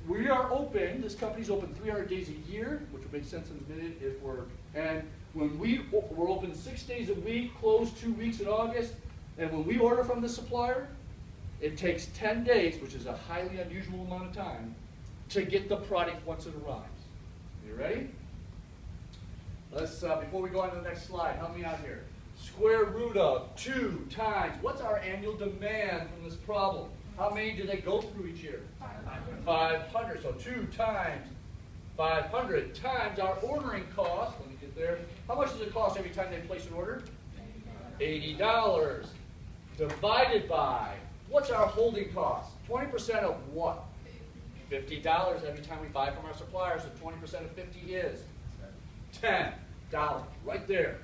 We are open, this company's open 300 days a year, which will make sense in a minute if and when we're open 6 days a week, closed 2 weeks in August, and when we order from the supplier, it takes 10 days, which is a highly unusual amount of time, to get the product once it arrives. You ready? Let's, before we go on to the next slide, help me out here. Square root of 2 times, what's our annual demand from this problem? How many do they go through each year? 500. So 2 times 500 times our ordering cost. Let me get there. How much does it cost every time they place an order? $80. Divided by, what's our holding cost? 20% of what? $50 every time we buy from our supplier. So 20% of 50 is $10. Right there.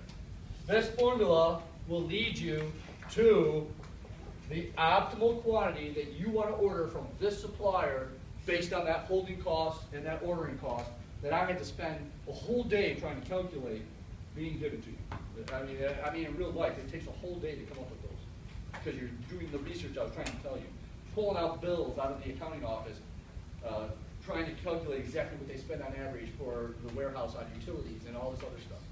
This formula will lead you to the optimal quantity that you want to order from this supplier based on that holding cost and that ordering cost that I had to spend a whole day trying to calculate being given to you. I mean, in real life, it takes a whole day to come up with those because you're doing the research I was trying to tell you. Pulling out bills out of the accounting office, trying to calculate exactly what they spend on average for the warehouse on utilities and all this other stuff.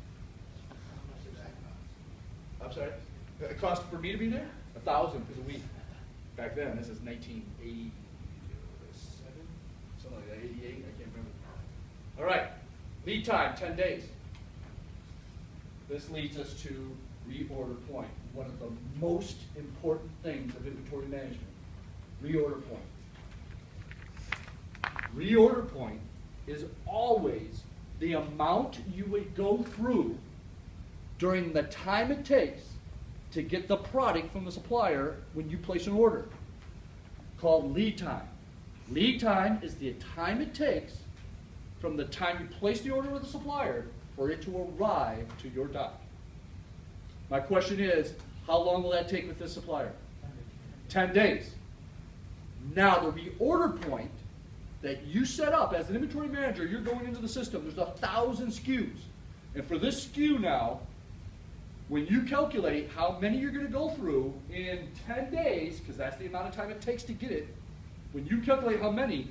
How much did that cost? I'm sorry? It cost for me to be there? $1,000 for the week. Back then, this is 1987, something like that, 88, I can't remember. All right, lead time, 10 days. This leads us to reorder point, one of the most important things of inventory management. Reorder point. Reorder point is always the amount you would go through during the time it takes to get the product from the supplier when you place an order, called lead time. Lead time is the time it takes from the time you place the order with the supplier for it to arrive to your dock. My question is, how long will that take with this supplier? 10 days. Now, the reorder point that you set up as an inventory manager, you're going into the system, there's 1,000 SKUs. And for this SKU now, when you calculate how many you're going to go through in 10 days, because that's the amount of time it takes to get it, when you calculate how many,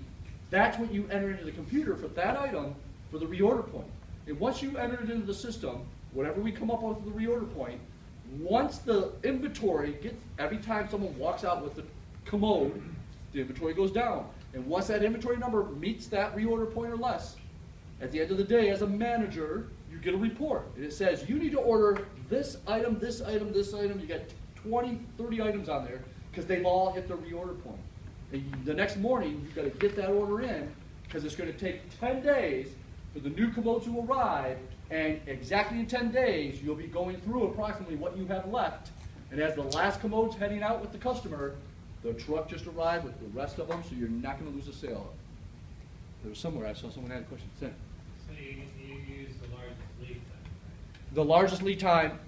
that's what you enter into the computer for that item for the reorder point. And once you enter it into the system, whatever we come up with the reorder point, Once the inventory gets, every time someone walks out with the commode, the inventory goes down. And once that inventory number meets that reorder point or less, at the end of the day, as a manager, you get a report. And it says, you need to order this item, this item, this item. You got 20, 30 items on there because they've all hit the reorder point. And the next morning, you've got to get that order in because it's going to take 10 days for the new commode to arrive. And exactly in 10 days, you'll be going through approximately what you have left. And as the last commode's heading out with the customer, the truck just arrived with the rest of them, so you're not going to lose a sale. There was somewhere I saw someone had a question. Sam. So you use the largest lead time, right? The largest lead time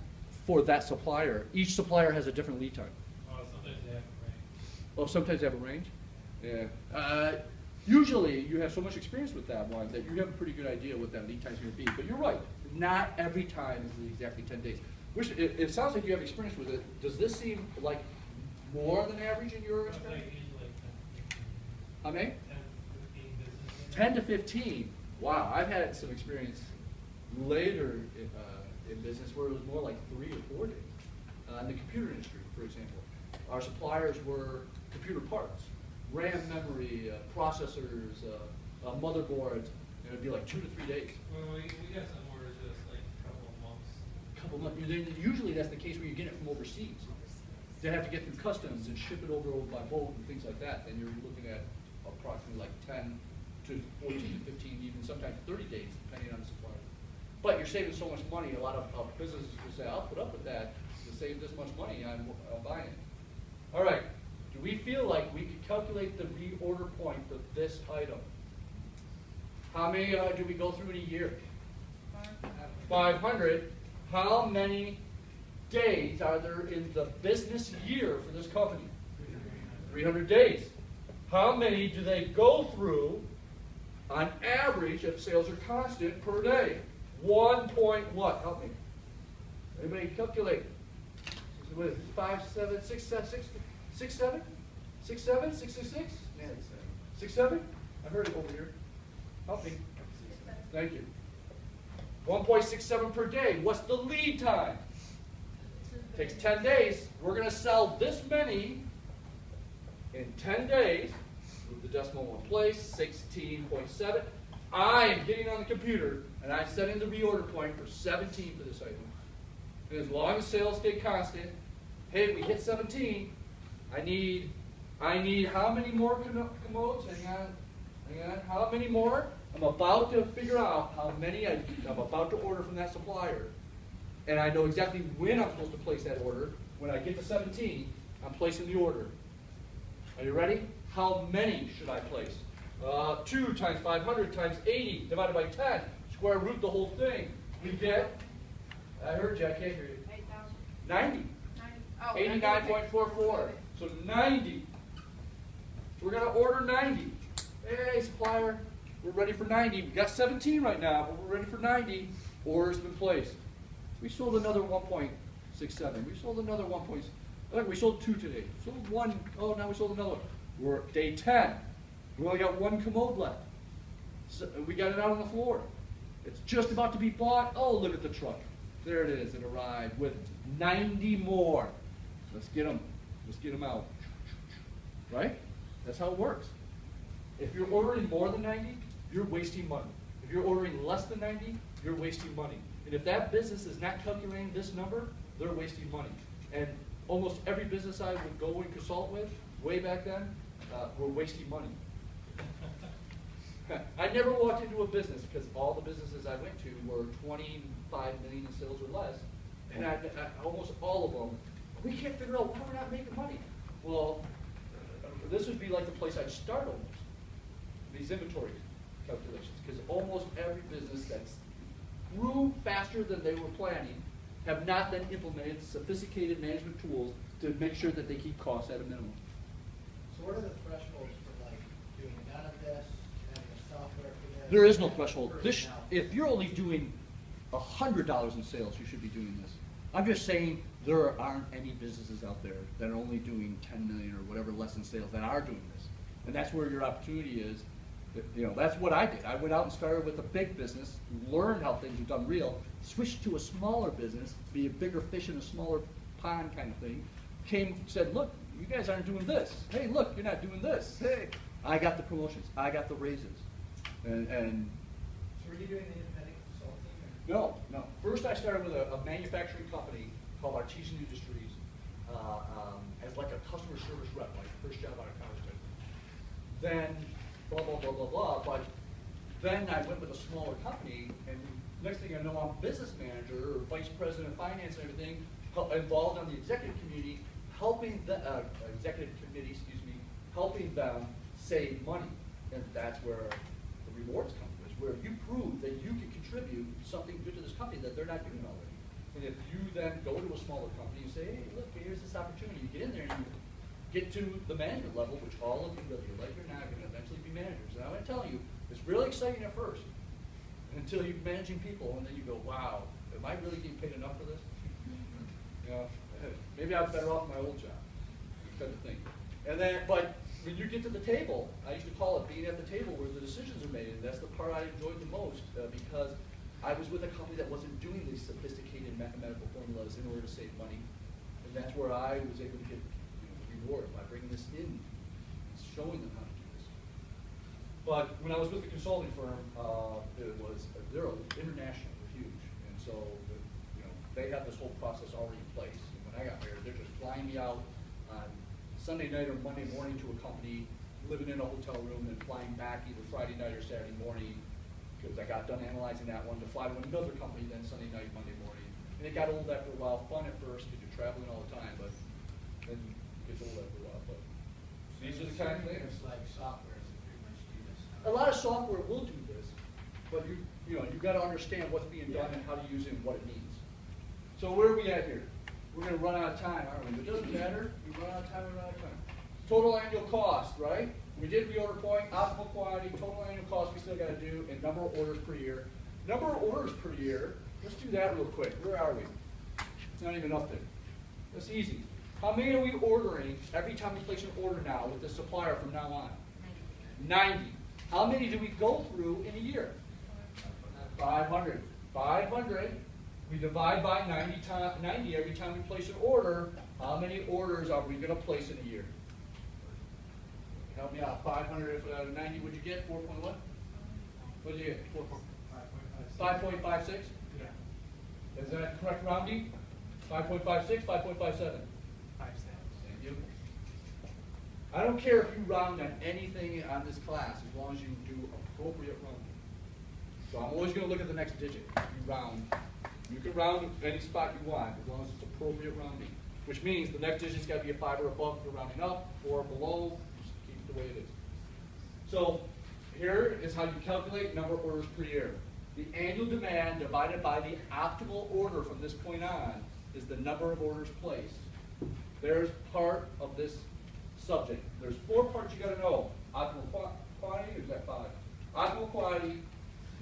for that supplier. Each supplier has a different lead time. Oh, sometimes they have a range. Oh, sometimes they have a range? Yeah. Usually, you have so much experience with that one that you have a pretty good idea what that lead time is going to be. But you're right. Not every time is exactly 10 days. Which, it sounds like you have experience with it. Does this seem like more than average in your It's like experience? usually 10, How many? 10, 15 business days. 10 to 15. Wow, I've had some experience later in business where it was more like 3 or 4 days. In the computer industry, for example, our suppliers were computer parts, RAM memory, processors, motherboards, and it'd be like 2 to 3 days. Well, we got some orders that's like a couple of months. Couple months. Usually that's the case where you get it from overseas. They have to get through customs and ship it over by boat and things like that. And you're looking at approximately like 10 to 14 to 15, even sometimes 30 days, depending on the supplier. But you're saving so much money. A lot of businesses will say, "I'll put up with that to save this much money. I'm buying it." All right. Do we feel like we could calculate the reorder point for this item? How many do we go through in a year? 500. How many days are there in the business year for this company? 300 days. How many do they go through on average if sales are constant per day? 1 point what? Help me. Anybody calculate? What is it? 5, 7, 6, 7, 6, 6, 7? 6, 7? 6, 6, 6? 6, 7? I heard it over here. Help me. Thank you. 1.67 per day. What's the lead time? Takes 10 days. We're going to sell this many in 10 days. Move the decimal one place, 16.7. I am getting on the computer and I'm setting the reorder point for 17 for this item. And as long as sales stay constant, hey, we hit 17, I need how many more commodes? Hang on. How many more? I'm about to figure out how many I'm about to order from that supplier. And I know exactly when I'm supposed to place that order. When I get to 17, I'm placing the order. Are you ready? How many should I place? 2 times 500 times 80 divided by 10. Square root the whole thing. We get, I heard you, I can't hear you. 8,000. 90. 90. Oh, 89.44. So 90. So we're going to order 90. Hey, supplier, we're ready for 90. We got 17 right now, but we're ready for 90. Order's been placed. We sold another 1.67. We sold another 1. We sold 2 today. Sold 1. Oh, now we sold another one. We're at day 10. We only got 1 commode left. So we got it out on the floor. It's just about to be bought. Oh, look at the truck. There it is. It arrived with 90 more. Let's get them. Let's get them out. Right? That's how it works. If you're ordering more than 90, you're wasting money. If you're ordering less than 90, you're wasting money. And if that business is not calculating this number, they're wasting money. And almost every business I would go and consult with, way back then, were wasting money. I never walked into a business because all the businesses I went to were 25 million in sales or less. And almost all of them, we can't figure out why we're not making money. Well, this would be like the place I'd start almost, these inventory calculations, because almost every business that's grew faster than they were planning have not then implemented sophisticated management tools to make sure that they keep costs at a minimum. So what are the thresholds for like doing none of this, having a software for this? There is no threshold. Or This, now? if you're only doing $100 in sales, you should be doing this. I'm just saying there aren't any businesses out there that are only doing 10 million or whatever less in sales that are doing this. And that's where your opportunity is. You know, that's what I did. I went out and started with a big business, learned how things were done real, switched to a smaller business, be a bigger fish in a smaller pond kind of thing. Said, look, you guys aren't doing this. Hey, look, you're not doing this. Hey, I got the promotions. I got the raises. And So were you doing the independent consulting or? no. First, I started with a manufacturing company called Artesian Industries as like a customer service rep, like first job out of college. Then, blah, blah, blah, blah, blah. But then I went with a smaller company, and next thing I know, I'm business manager or vice president of finance and everything, involved on the executive committee, helping the helping them save money. And that's where the rewards come from, is where you prove that you can contribute something good to this company that they're not doing already. And if you then go to a smaller company and say, hey, look, here's this opportunity, you get in there and you get to the management level, which all of you, whether you like it or not, are going to eventually be managers. And I'm going to tell you, it's really exciting at first, until you're managing people, and then you go, wow, am I really getting paid enough for this? You know, maybe I'm better off my old job, kind of thing. And then, but when you get to the table, I used to call it being at the table where the decisions are made, and that's the part I enjoyed the most, because I was with a company that wasn't doing these sophisticated mathematical formulas in order to save money, and that's where I was able to get reward by bringing this in and showing them how to do this. But when I was with the consulting firm, they're international, they're huge, and so they have this whole process already in place. And when I got hired, they're just flying me out on Sunday night or Monday morning to a company, living in a hotel room, and flying back either Friday night or Saturday morning, because I got done analyzing that one, to fly to another company then Sunday night, Monday morning. And it got old after a while, fun at first because you're traveling all the time, but then it gets old after a while. But these are the kind of things. It's like software that pretty much do this. A lot of software will do this, but you've got to understand what's being done and how to use it and what it means. So where are we at here? We're going to run out of time, aren't we? But it doesn't matter. We run out of time, we run out of time. Total annual cost, right? We did reorder point, optimal quantity, total annual cost we still got to do, and number of orders per year. Number of orders per year, let's do that real quick. Where are we? Not even up there. That's easy. How many are we ordering every time we place an order now with the supplier from now on? 90. How many do we go through in a year? 500. 500. We divide by 90 every time we place an order. How many orders are we going to place in a year? Help me out. 500 out of 90, what'd you get? 4.1? What'd you get? 5.56? Yeah. Is that correct rounding? 5.56, 5.57? 5 cents. Thank you. I don't care if you round on anything on this class as long as you do appropriate rounding. So I'm always going to look at the next digit. You round. You can round any spot you want as long as it's appropriate rounding, which means the next digit's got to be a 5 or above if you're rounding up, or below. Just keep it the way it is. So here is how you calculate number of orders per year. The annual demand divided by the optimal order from this point on is the number of orders placed. There's part of this subject. There's 4 parts you got to know. Optimal quantity, or is that 5? Optimal quantity,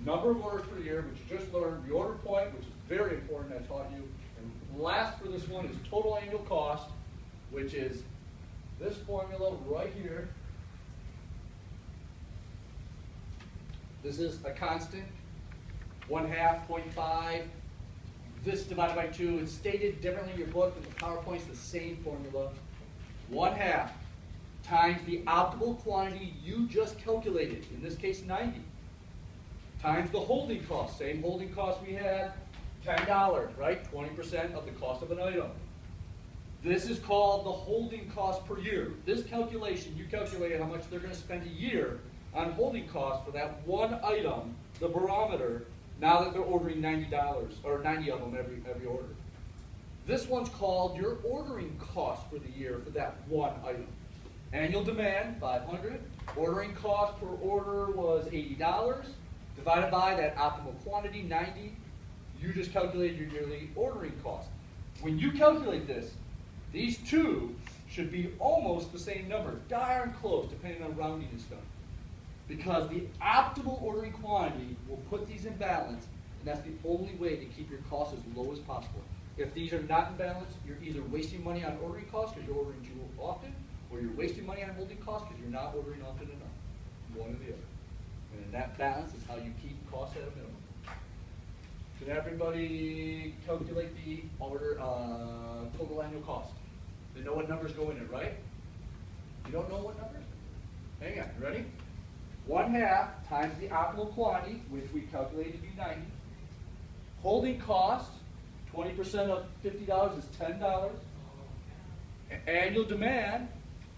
number of orders per year, which you just learned, the order point, which is very important, I taught you. And last for this one is total annual cost, which is this formula right here. This is a constant, 1/2, 0.5. This divided by 2. It's stated differently in your book, but the PowerPoint's the same formula. 1/2 times the optimal quantity you just calculated, in this case 90, times the holding cost, same holding cost we had, $10, right? 20% of the cost of an item. This is called the holding cost per year. This calculation, you calculate how much they're going to spend a year on holding costs for that one item, the barometer, now that they're ordering $90, or 90 of them every order. This one's called your ordering cost for the year for that one item. Annual demand, 500. Ordering cost per order was $80. Divided by that optimal quantity, 90. You just calculated your yearly ordering cost. When you calculate this, these two should be almost the same number, darn close, depending on rounding and stuff. Because the optimal ordering quantity will put these in balance, and that's the only way to keep your costs as low as possible. If these are not in balance, you're either wasting money on ordering costs because you're ordering too often, or you're wasting money on holding costs because you're not ordering often enough. One or the other. And that balance is how you keep costs at a minimum. Can everybody calculate the order, total annual cost? They know what numbers go in it, right? You don't know what numbers? Hang on, you ready? 1/2 times the optimal quantity, which we calculated to be 90. Holding cost, 20% of $50 is $10. Annual demand,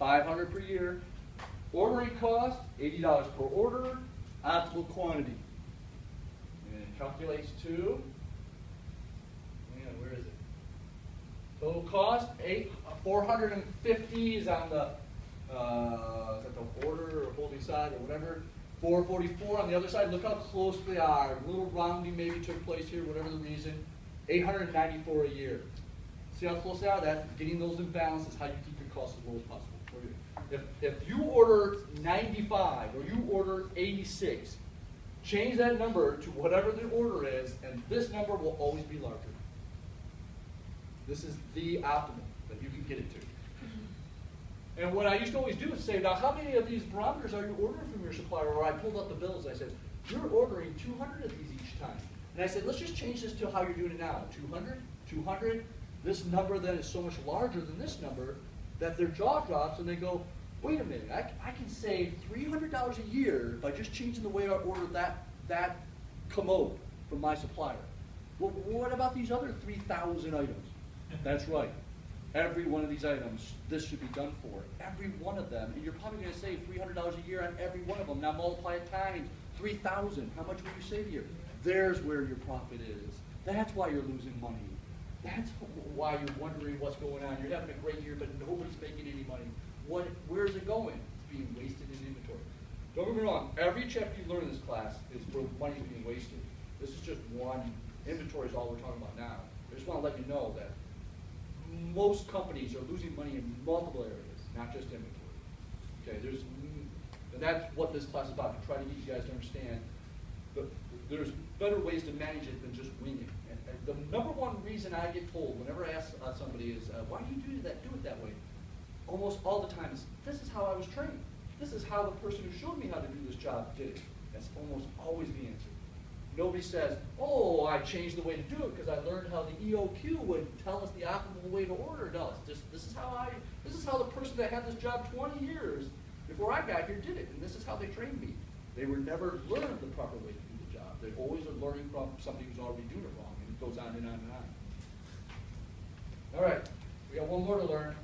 $500 per year. Ordering cost, $80 per order. Optimal quantity. And it calculates to, where is it? Total cost, 450 is on the, is that the order or holding side or whatever. 444 on the other side. Look how close they are. A little rounding maybe took place here, whatever the reason. 894 a year. See how close they are? That's getting those in balance is how you keep your costs as low as possible. If you order 95 or you order 86, change that number to whatever the order is, and this number will always be larger. This is the optimal that you can get it to. And what I used to always do is say, now how many of these barometers are you ordering from your supplier? Or I pulled up the bills and I said, you're ordering 200 of these each time. And I said, let's just change this to how you're doing it now. 200, 200. This number then is so much larger than this number that their jaw drops and they go, wait a minute, I can save $300 a year by just changing the way I order that commode from my supplier. Well, what about these other 3,000 items? That's right. Every one of these items, this should be done for. Every one of them, and you're probably going to save $300 a year on every one of them. Now multiply it times 3,000. How much will you save a year? There's where your profit is. That's why you're losing money. That's why you're wondering what's going on. You're having a great year, but nobody's making any money. Where is it going? It's being wasted in inventory. Don't get me wrong. Every chapter you learn in this class is where money is being wasted. This is just one. Inventory is all we're talking about now. I just want to let you know that most companies are losing money in multiple areas, not just inventory. Okay, and that's what this class is about, to try to get you guys to understand that there's better ways to manage it than just winging it. And the number one reason I get told whenever I ask somebody is, why do you do it that way? Almost all the time is, this is how I was trained. This is how the person who showed me how to do this job did it. That's almost always the answer. Nobody says, oh, I changed the way to do it because I learned how the EOQ would tell us the optimal way to order. No, it's just, this is how the person that had this job 20 years before I got here did it, and this is how they trained me. They were never learned the proper way to do the job. They always are learning from somebody who's already doing it wrong, and it goes on and on and on. All right, we got one more to learn.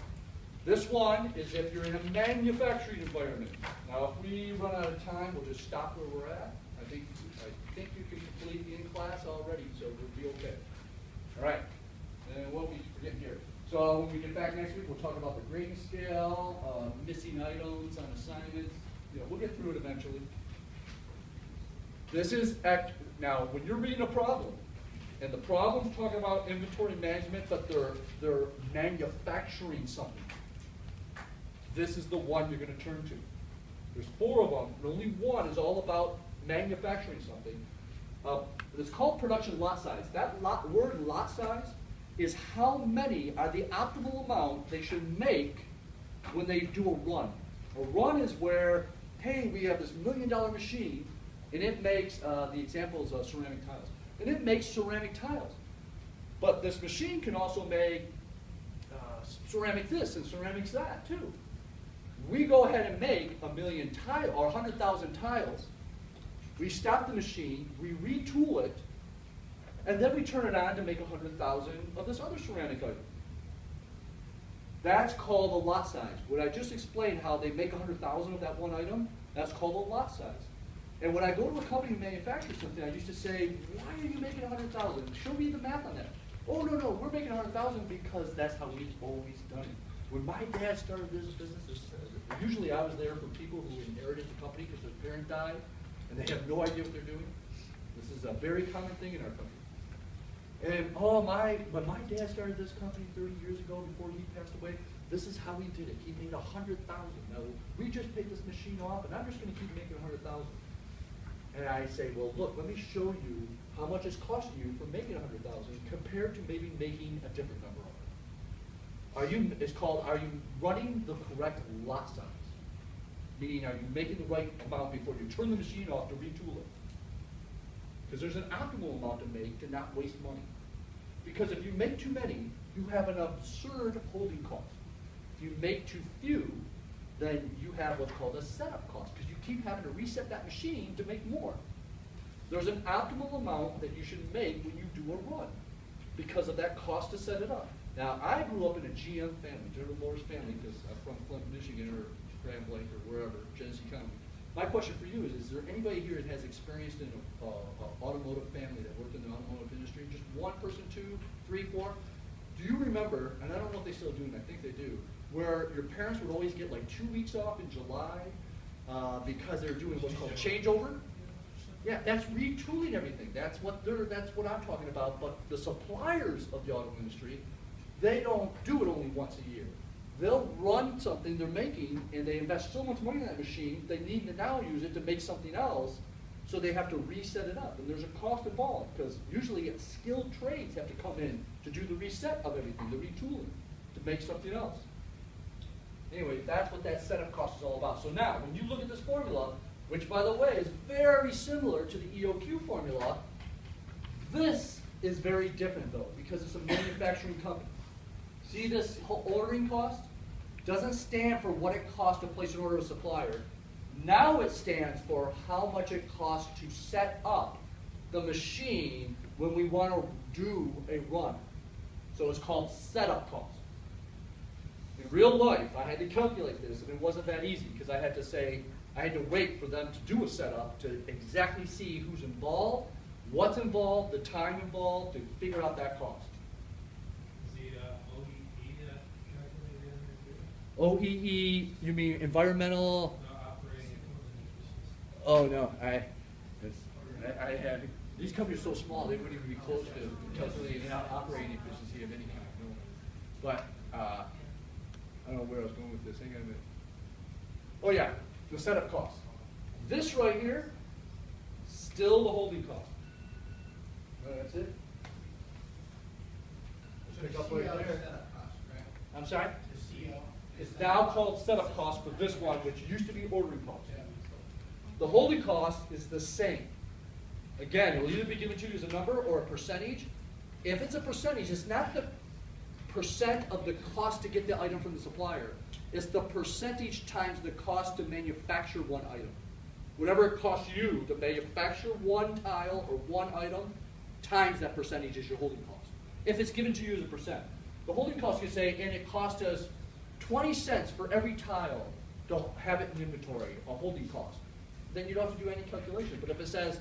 This one is if you're in a manufacturing environment. Now, if we run out of time, we'll just stop where we're at. I think you can complete the in-class already, so we'll be okay. All right, and what we forget here. So when we get back next week, we'll talk about the grading scale, missing items on assignments. We'll get through it eventually. This is, now when you're reading a problem, and the problem's talking about inventory management, but they're manufacturing something. This is the one you're going to turn to. There's 4 of them, and only one is all about manufacturing something. It's called production lot size. That word lot size is how many are the optimal amount they should make when they do a run. A run is where, hey, we have this $1 million machine, and it makes, the example is ceramic tiles. And it makes ceramic tiles. But this machine can also make ceramic this and ceramics that too. We go ahead and make 1 million tiles or 100,000 tiles. We stop the machine, we retool it, and then we turn it on to make 100,000 of this other ceramic item. That's called a lot size. When I just explained how they make 100,000 of that one item, that's called a lot size. And when I go to a company who manufactures something, I used to say, why are you making 100,000? Show me the math on that. Oh, no, we're making 100,000 because that's how we've always done it. When my dad started this business, usually I was there for people who inherited the company because their parent died, and they have no idea what they're doing. This is a very common thing in our country. And when my dad started this company 30 years ago before he passed away, this is how he did it. He made 100,000. Now, we just paid this machine off, and I'm just going to keep making 100,000. And I say, well, look, let me show you how much it's costing you for making 100,000 compared to maybe making a different number of it. Are you running the correct lot size? Meaning, are you making the right amount before you turn the machine off to retool it? Because there's an optimal amount to make to not waste money. Because if you make too many, you have an absurd holding cost. If you make too few, then you have what's called a setup cost, because you keep having to reset that machine to make more. There's an optimal amount that you should make when you do a run, because of that cost to set it up. Now, I grew up in a GM family, General Motors family, because I'm from Flint, Michigan, or Grand Blanc, or wherever, Genesee County. My question for you is there anybody here that has experienced in an automotive family that worked in the automotive industry? Just one person, two, three, four? Do you remember, and I don't know if they still do, and I think they do, where your parents would always get like 2 weeks off in July because they're doing what's called changeover? Yeah, that's retooling everything. That's what I'm talking about. But the suppliers of the auto industry, they don't do it only once a year. They'll run something they're making, and they invest so much money in that machine, they need to now use it to make something else, so they have to reset it up. And there's a cost involved, because usually skilled trades have to come in to do the reset of everything, the retooling, to make something else. Anyway, that's what that setup cost is all about. So now, when you look at this formula, which, by the way, is very similar to the EOQ formula, this is very different, though, because it's a manufacturing company. See this whole ordering cost? Doesn't stand for what it costs to place an order with a supplier. Now it stands for how much it costs to set up the machine when we want to do a run. So it's called setup cost. In real life, I had to calculate this, and it wasn't that easy, because I had to wait for them to do a setup to exactly see who's involved, what's involved, the time involved, to figure out that cost. Is the OEE calculated in there? OEE, you mean environmental? No, operating equipment efficiency. Oh no, I had, these companies are so small, they wouldn't even be close to calculating operating efficiency of any kind. No. But, I don't know where I was going with this. Hang on a minute. Oh yeah, the setup cost. This right here, still the holding cost. That's it. So Pick the up right CO there. setup cost, right? I'm sorry? The CO. It's now called setup cost for this one, which used to be ordering cost. The holding cost is the same. Again, it will either be given to you as a number or a percentage. If it's a percentage, it's not the percent of the cost to get the item from the supplier. It's the percentage times the cost to manufacture one item. Whatever it costs you to manufacture one tile or one item, times that percentage is your holding cost. If it's given to you as a percent. The holding cost, you say, and it cost us 20 cents for every tile to have it in inventory, a holding cost. Then you don't have to do any calculation. But if it says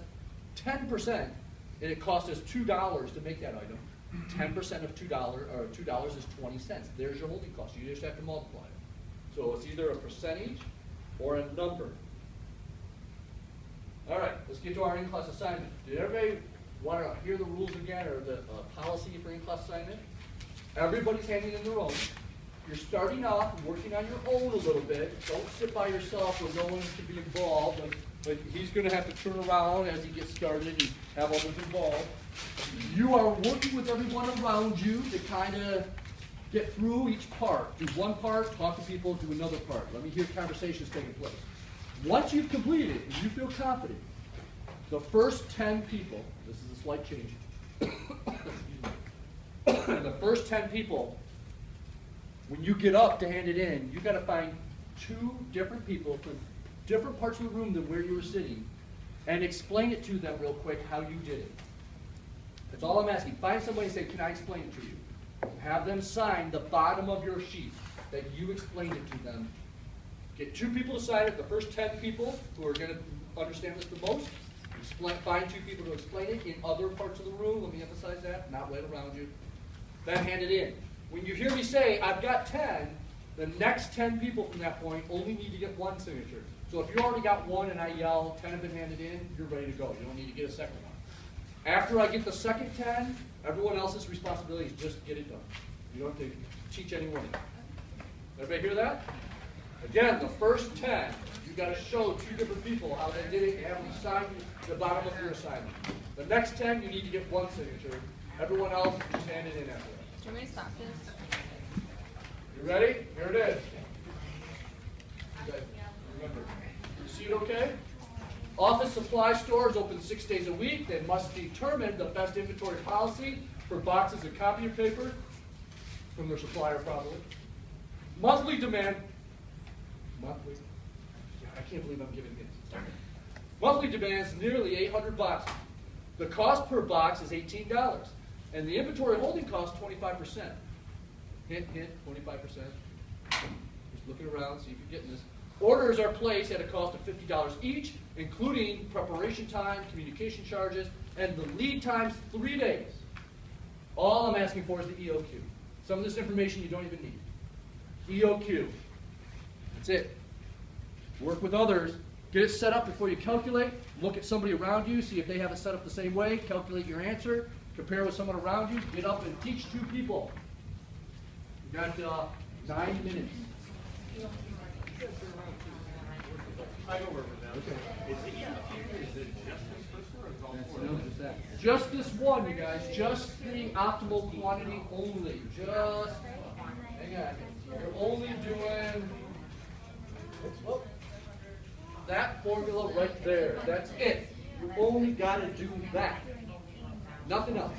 10% and it cost us $2 to make that item, 10% of $2 or $2 is 20 cents. There's your holding cost. You just have to multiply it. So it's either a percentage or a number. All right, let's get to our in-class assignment. Did everybody want to hear the rules again, or the policy for in-class assignment? Everybody's handing in their own. You're starting off working on your own a little bit. Don't sit by yourself where no one can be involved. Like he's going to have to turn around as he gets started and have others involved. You are working with everyone around you to kind of get through each part. Do one part, talk to people, do another part. Let me hear conversations taking place. Once you've completed it and you feel confident, the first 10 people, this is a slight change, the first 10 people, when you get up to hand it in, you got to find 2 different people from different parts of the room than where you were sitting and explain it to them real quick how you did it. That's all I'm asking. Find somebody and say, can I explain it to you? Have them sign the bottom of your sheet that you explained it to them. Get 2 people to sign it, the first 10 people who are going to understand this the most. Find 2 people to explain it in other parts of the room. Let me emphasize that, not right around you. Then hand it in. When you hear me say, I've got 10, the next 10 people from that point only need to get 1 signature. So if you already got 1 and I yell, 10 have been handed in, you're ready to go. You don't need to get a second one. After I get the second 10, everyone else's responsibility is just get it done. You don't have to teach anyone. Everybody hear that? Again, the first 10, you got to show 2 different people how they did it and have them sign the bottom of your assignment. The next 10, you need to get 1 signature. Everyone else, just hand it in after that. Do you want me to stop this? You ready? Here it is. Remember, you see it okay? Office supply stores open 6 days a week. They must determine the best inventory policy for boxes of copier paper from their supplier, probably. Monthly demand. Monthly. I can't believe I'm giving hints. Darn it. Monthly demand is nearly 800 boxes. The cost per box is $18, and the inventory holding cost 25%. Hint, hint, 25%. Just looking around, see if you're getting this. Orders are placed at a cost of $50 each, including preparation time, communication charges, and the lead time's 3 days. All I'm asking for is the EOQ. Some of this information you don't even need. EOQ. That's it. Work with others. Get it set up before you calculate. Look at somebody around you, see if they have it set up the same way. Calculate your answer. Compare with someone around you. Get up and teach 2 people. You've got 9 minutes. I go over that. Okay. Is it just this first one or is it all four? No, just that. Just this one, you guys. Just the optimal quantity only. Just, hang on. You're only doing that formula right there. That's it. You only got to do that. Nothing else.